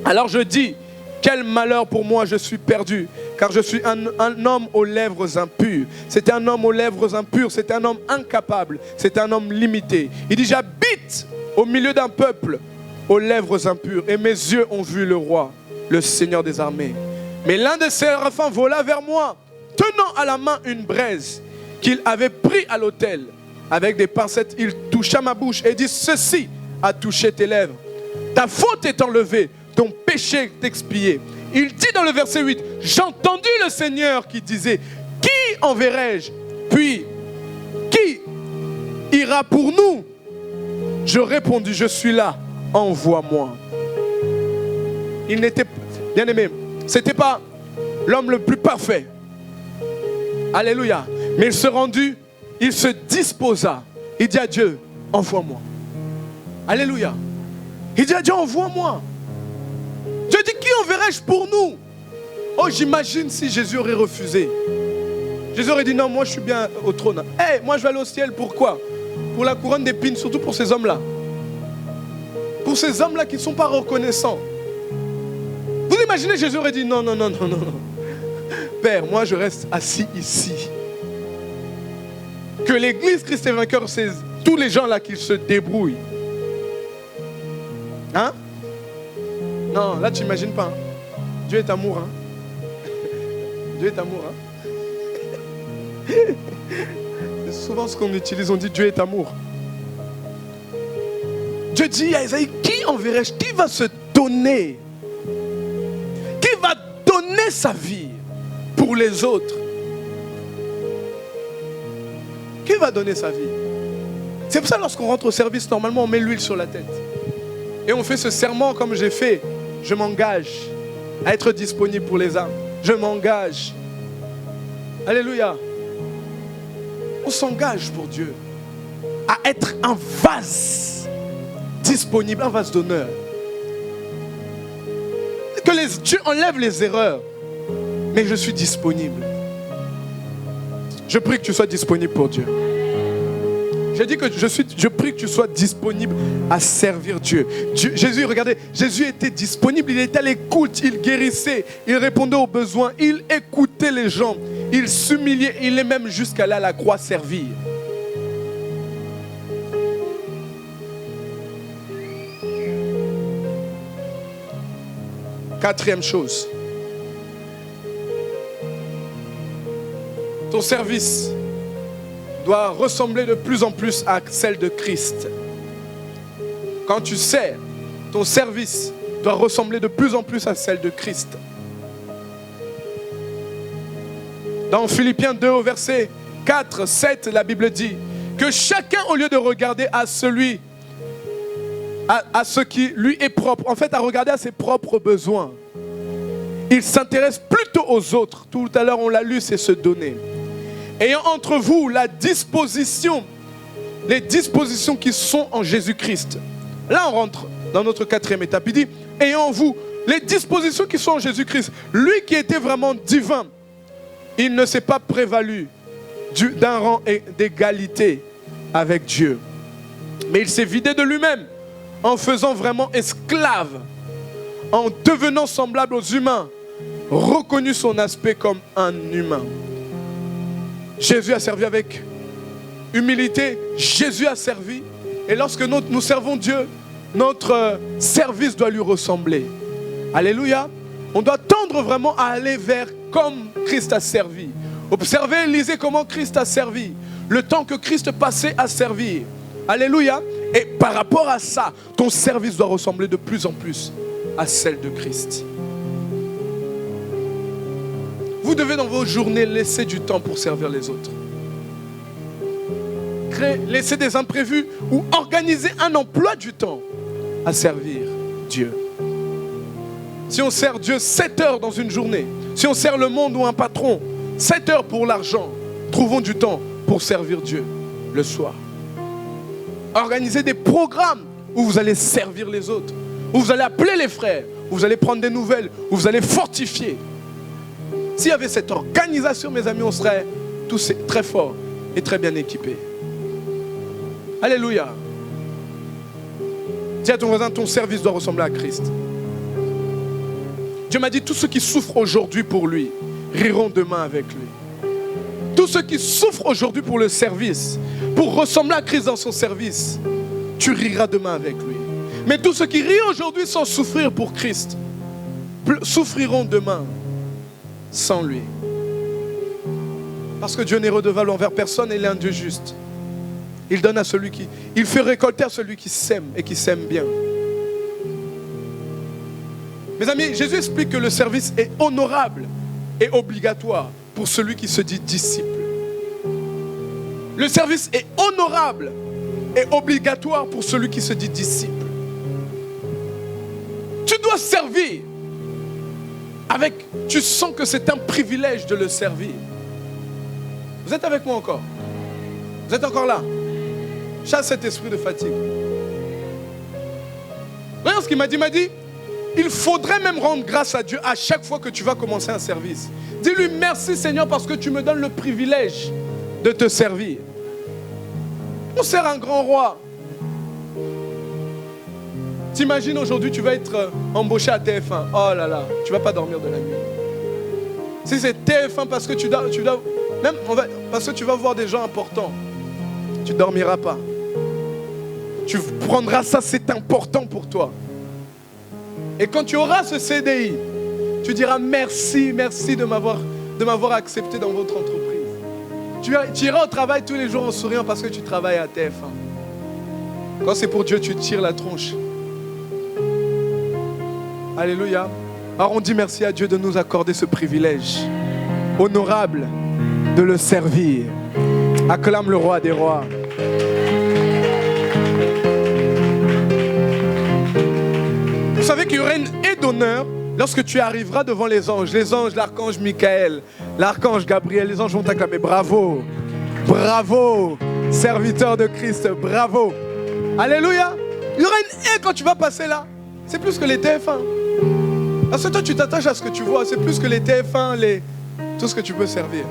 Alors je dis, quel malheur pour moi, je suis perdu, car je suis un homme aux lèvres impures. C'est un homme aux lèvres impures, c'est un homme incapable, c'est un homme limité. Il dit, j'habite au milieu d'un peuple aux lèvres impures, et mes yeux ont vu le roi, le Seigneur des armées. Mais l'un de ses séraphins vola vers moi, tenant à la main une braise qu'il avait pris à l'autel. Avec des pincettes, il toucha ma bouche et dit, ceci a touché tes lèvres. Ta faute est enlevée, ton péché est expié. Il dit dans le verset 8, j'ai entendu le Seigneur qui disait, qui enverrai-je? Puis, qui ira pour nous? Je répondis, je suis là, envoie-moi. Il n'était, bien aimé, c'était pas l'homme le plus parfait. Alléluia. Mais il se rendit, il se disposa. Il dit à Dieu, envoie-moi. Alléluia. Il dit à Dieu, envoie-moi. Dieu dit, qui enverrai-je pour nous? Oh, j'imagine si Jésus aurait refusé. Jésus aurait dit, non, moi je suis bien au trône. Hey, moi je vais aller au ciel, pourquoi? Pour la couronne d'épines, surtout pour ces hommes-là. Pour ces hommes-là qui ne sont pas reconnaissants. Vous imaginez, Jésus aurait dit, non, non, non, non, non, non. Père, moi je reste assis ici. Que l'église Christ est vainqueur, c'est tous les gens là qui se débrouillent. Hein? Non, là tu n'imagines pas. Hein? Dieu est amour. Hein? Dieu est amour. Hein? C'est souvent ce qu'on utilise, on dit Dieu est amour. Dieu dit à Isaïe, qui enverrai-je? Qui va se donner? Qui va donner sa vie pour les autres? Qui va donner sa vie? C'est pour ça, lorsqu'on rentre au service, normalement, on met l'huile sur la tête. Et on fait ce serment comme j'ai fait. Je m'engage à être disponible pour les âmes. Je m'engage. Alléluia. On s'engage pour Dieu. À être un vase disponible, un vase d'honneur. Que Dieu enlève les erreurs. Mais je suis disponible. Je prie que tu sois disponible pour Dieu. J'ai dit que je prie que tu sois disponible à servir Dieu. Jésus, regardez, Jésus était disponible, il était à l'écoute, il guérissait, il répondait aux besoins, il écoutait les gens, il s'humiliait, il est même jusqu'à là à la croix servir. Quatrième chose, ton service doit ressembler de plus en plus à celle de Christ. Quand tu sers, ton service doit ressembler de plus en plus à celle de Christ. Dans Philippiens 2 au verset 4, 7, la Bible dit que chacun, au lieu de regarder à ce qui lui est propre, en fait à regarder à ses propres besoins, il s'intéresse plutôt aux autres. Tout à l'heure on l'a lu, c'est se donner. Ayant entre vous les dispositions qui sont en Jésus-Christ. Là on rentre dans notre quatrième étape. Il dit, ayant en vous les dispositions qui sont en Jésus-Christ. Lui qui était vraiment divin, il ne s'est pas prévalu d'un rang d'égalité avec Dieu. Mais il s'est vidé de lui-même en faisant vraiment esclave, en devenant semblable aux humains, reconnu son aspect comme un humain. Jésus a servi avec humilité, Jésus a servi. Et lorsque nous servons Dieu, notre service doit lui ressembler. Alléluia. On doit tendre vraiment à aller vers comme Christ a servi. Observez, lisez comment Christ a servi. Le temps que Christ passait à servir. Alléluia. Et par rapport à ça, ton service doit ressembler de plus en plus à celle de Christ. Vous devez dans vos journées laisser du temps pour servir les autres. Laisser des imprévus ou organiser un emploi du temps à servir Dieu. Si on sert Dieu 7 heures dans une journée, si on sert le monde ou un patron 7 heures pour l'argent, trouvons du temps pour servir Dieu le soir. Organisez des programmes où vous allez servir les autres, où vous allez appeler les frères, où vous allez prendre des nouvelles, où vous allez fortifier. S'il y avait cette organisation, mes amis, on serait tous très forts et très bien équipés. Alléluia. Dis à ton voisin, ton service doit ressembler à Christ. Dieu m'a dit, tous ceux qui souffrent aujourd'hui pour lui, riront demain avec lui. Tous ceux qui souffrent aujourd'hui pour le service, pour ressembler à Christ dans son service, tu riras demain avec lui. Mais tous ceux qui rient aujourd'hui sans souffrir pour Christ, souffriront demain sans lui. Parce que Dieu n'est redevable envers personne et il est un Dieu juste. Il donne à celui qui... Il fait récolter à celui qui sème et qui sème bien. Mes amis, Jésus explique que le service est honorable et obligatoire pour celui qui se dit disciple. Le service est honorable et obligatoire pour celui qui se dit disciple. Tu dois servir avec... Tu sens que c'est un privilège de le servir. Vous êtes avec moi encore? Vous êtes encore là? Chasse cet esprit de fatigue. Voyons ce qu'il m'a dit. Il m'a dit, il faudrait même rendre grâce à Dieu à chaque fois que tu vas commencer un service. Dis-lui merci Seigneur parce que tu me donnes le privilège de te servir. On sert un grand roi. T'imagines aujourd'hui tu vas être embauché à TF1. Oh là là, tu ne vas pas dormir de la nuit. Si c'est TF1 parce que tu dois même parce que tu vas voir des gens importants, tu ne dormiras pas. Tu prendras ça, c'est important pour toi. Et quand tu auras ce CDI, tu diras merci, merci de m'avoir accepté dans votre entreprise. Tu iras au travail tous les jours en souriant parce que tu travailles à TF1. Quand c'est pour Dieu, tu tires la tronche. Alléluia. Alors on dit merci à Dieu de nous accorder ce privilège honorable de le servir. Acclame le roi des rois. Vous savez qu'il y aura une haie d'honneur lorsque tu arriveras devant les anges. Les anges, l'archange Michael, l'archange Gabriel, les anges vont t'acclamer. Bravo, bravo, serviteur de Christ, bravo. Alléluia. Il y aura une haie quand tu vas passer là. C'est plus que les TF1. Parce que toi, tu t'attaches à ce que tu vois. C'est plus que les TF1, tout ce que tu peux servir.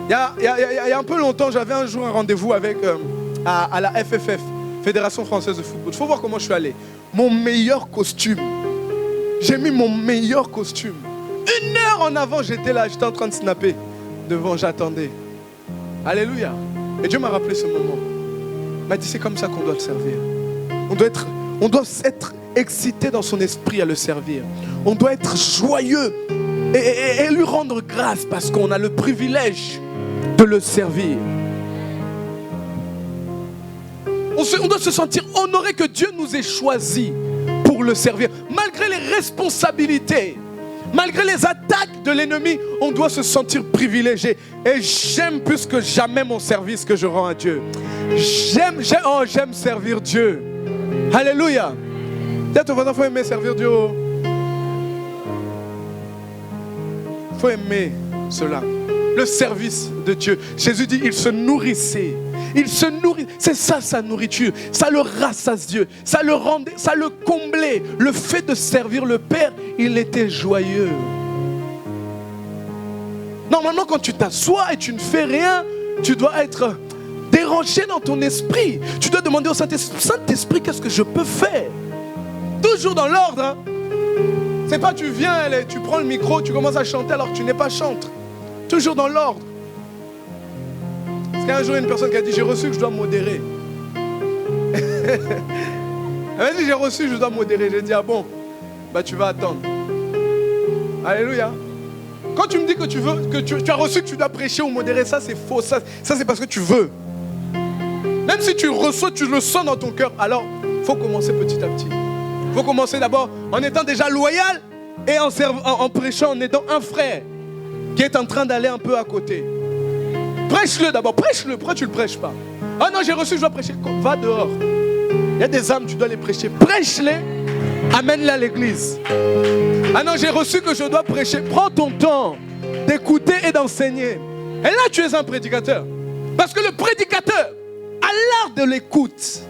Il y a un peu longtemps, j'avais un jour un rendez-vous avec à la FFF, Fédération Française de Football. Il faut voir comment je suis allé. Mon meilleur costume. J'ai mis mon meilleur costume. 1 heure en avant, j'étais là, j'étais en train de snapper. Devant, j'attendais. Alléluia. Et Dieu m'a rappelé ce moment. Il m'a dit, c'est comme ça qu'on doit le servir. On doit être excité dans son esprit à le servir. On doit être joyeux et lui rendre grâce parce qu'on a le privilège de le servir. On doit se sentir honoré que Dieu nous ait choisis pour le servir. Malgré les responsabilités, malgré les attaques de l'ennemi, on doit se sentir privilégié. Et j'aime plus que jamais mon service que je rends à Dieu. J'aime servir Dieu. Alléluia. Peut-être il faut aimer servir Dieu. Il faut aimer cela. Le service de Dieu. Jésus dit, il se nourrissait. Il se nourrit. C'est ça sa nourriture. Ça le rassasiait. Ça le rendait, ça le comblait. Le fait de servir le Père, il était joyeux. Normalement, quand tu t'assois et tu ne fais rien, tu dois être dérangé dans ton esprit. Tu dois demander au Saint-Esprit, Saint-Esprit, qu'est-ce que je peux faire? Toujours dans l'ordre. Hein? C'est pas tu viens, tu prends le micro, tu commences à chanter alors que tu n'es pas chantre. Toujours dans l'ordre. Parce qu'il y a un jour une personne qui a dit, j'ai reçu que je dois modérer. Elle m'a dit, j'ai reçu que je dois modérer. J'ai dit, ah bon, bah tu vas attendre. Alléluia. Quand tu me dis que tu veux, que tu as reçu que tu dois prêcher ou modérer, ça c'est faux. Ça c'est parce que tu veux. Même si tu reçois, tu le sens dans ton cœur. Alors, il faut commencer petit à petit. Il faut commencer d'abord en étant déjà loyal et en prêchant, en aidant un frère qui est en train d'aller un peu à côté. Prêche-le d'abord, prêche-le. Pourquoi tu ne le prêches pas? Ah non, j'ai reçu que je dois prêcher. Va dehors. Il y a des âmes, tu dois les prêcher. Prêche-les, amène-les à l'église. Ah non, j'ai reçu que je dois prêcher. Prends ton temps d'écouter et d'enseigner. Et là, tu es un prédicateur. Parce que le prédicateur a l'art de l'écoute.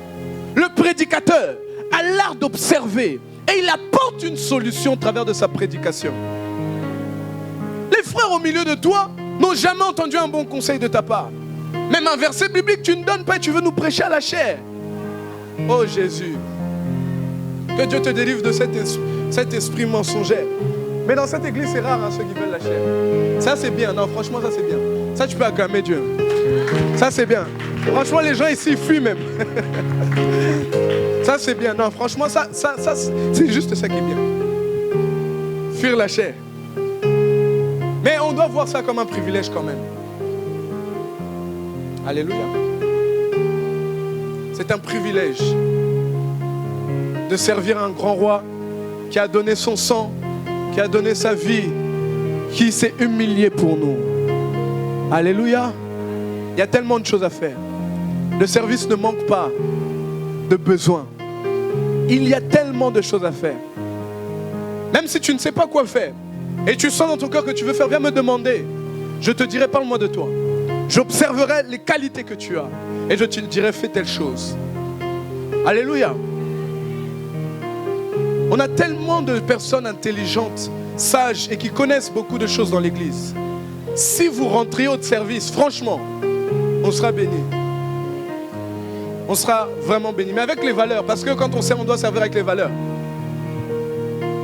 Le prédicateur a l'art d'observer. Et il apporte une solution au travers de sa prédication. Les frères au milieu de toi n'ont jamais entendu un bon conseil de ta part. Même un verset biblique, tu ne donnes pas et tu veux nous prêcher à la chair. Oh Jésus, que Dieu te délivre de cet esprit mensongère. Mais dans cette église, c'est rare ceux qui veulent la chair. Ça c'est bien, non franchement ça c'est bien. Ça tu peux acclamer Dieu. Ça c'est bien. Franchement les gens ici fuient même. Ça c'est bien, non franchement ça c'est juste ça qui est bien. Fuir la chair. Mais on doit voir ça comme un privilège quand même. Alléluia. C'est un privilège de servir un grand roi qui a donné son sang, qui a donné sa vie, qui s'est humilié pour nous. Alléluia. Il y a tellement de choses à faire. Le service ne manque pas de besoins. Il y a tellement de choses à faire. Même si tu ne sais pas quoi faire, et tu sens dans ton cœur que tu veux faire, viens me demander. Je te dirai, parle-moi de toi. J'observerai les qualités que tu as. Et je te dirai, fais telle chose. Alléluia. On a tellement de personnes intelligentes, sages et qui connaissent beaucoup de choses dans l'église. Si vous rentriez au service, franchement, on sera béni. On sera vraiment béni. Mais avec les valeurs, parce que quand on sert, on doit servir avec les valeurs.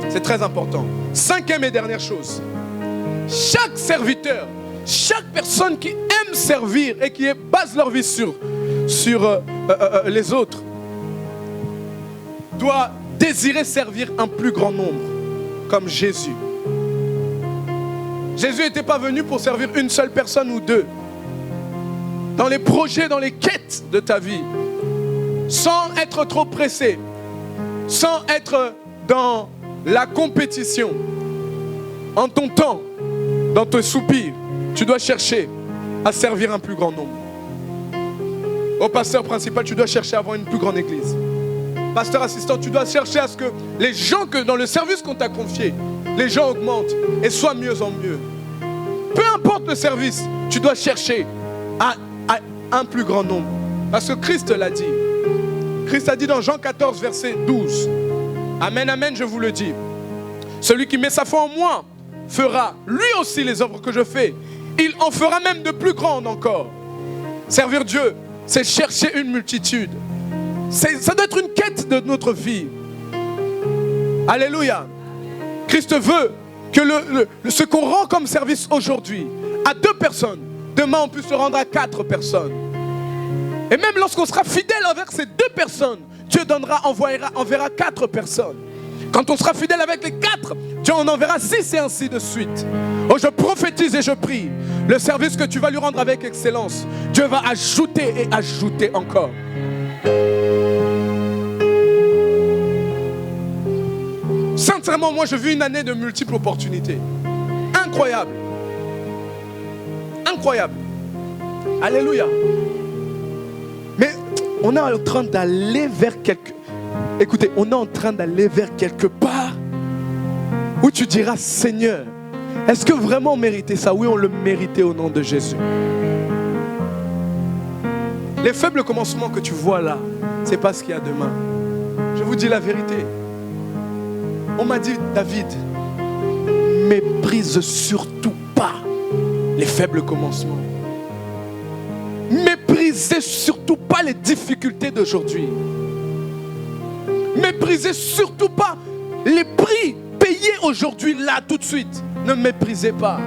C'est très important. 5e et dernière chose. Chaque serviteur, chaque personne qui aime servir et qui base leur vie sur les autres, doit désirer servir un plus grand nombre, comme Jésus. Jésus n'était pas venu pour servir une seule personne ou deux. Dans les projets, dans les quêtes de ta vie, sans être trop pressé, sans être dans la compétition, en ton temps, dans tes soupirs, tu dois chercher à servir un plus grand nombre. Au pasteur principal, tu dois chercher à avoir une plus grande église. Pasteur assistant, tu dois chercher à ce que les gens, que dans le service qu'on t'a confié, les gens augmentent et soient mieux en mieux. Peu importe le service, tu dois chercher à un plus grand nombre. Parce que Christ l'a dit. Christ a dit dans Jean 14, verset 12. Amen, amen, je vous le dis. Celui qui met sa foi en moi fera lui aussi les œuvres que je fais. il en fera même de plus grandes encore. Servir Dieu, c'est chercher une multitude. Ça doit être une quête de notre vie. Alléluia. Christ veut que ce qu'on rend comme service aujourd'hui à 2 personnes, demain on puisse se rendre à 4 personnes. Et même lorsqu'on sera fidèle envers ces 2 personnes, Dieu enverra 4 personnes. Quand on sera fidèle avec les 4, Dieu en enverra 6 et ainsi de suite. Oh, je prophétise et je prie. Le service que tu vas lui rendre avec excellence, Dieu va ajouter et ajouter encore. Sincèrement, moi je vis une année de multiples opportunités. Incroyable. Incroyable. Alléluia. Mais on est en train d'aller vers Écoutez, on est en train d'aller vers quelque part où tu diras, Seigneur, est-ce que vraiment on méritait ça? Oui, on le méritait au nom de Jésus. Les faibles commencements que tu vois là, c'est pas ce qu'il y a demain. Je vous dis la vérité. On m'a dit, David, méprise surtout pas les faibles commencements. Méprisez surtout pas les difficultés d'aujourd'hui. Méprisez surtout pas les prix payés aujourd'hui, là, tout de suite. Ne méprisez pas.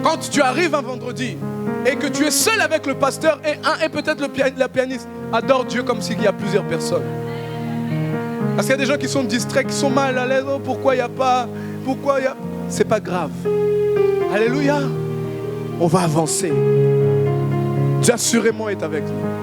Quand tu arrives un vendredi et que tu es seul avec le pasteur et peut-être la pianiste, adore Dieu comme s'il y a plusieurs personnes. Parce qu'il y a des gens qui sont distraits, qui sont mal à l'aise. Oh, pourquoi il n'y a pas? Pourquoi il y a... C'est pas grave. Alléluia. On va avancer. Dieu assurément est avec nous.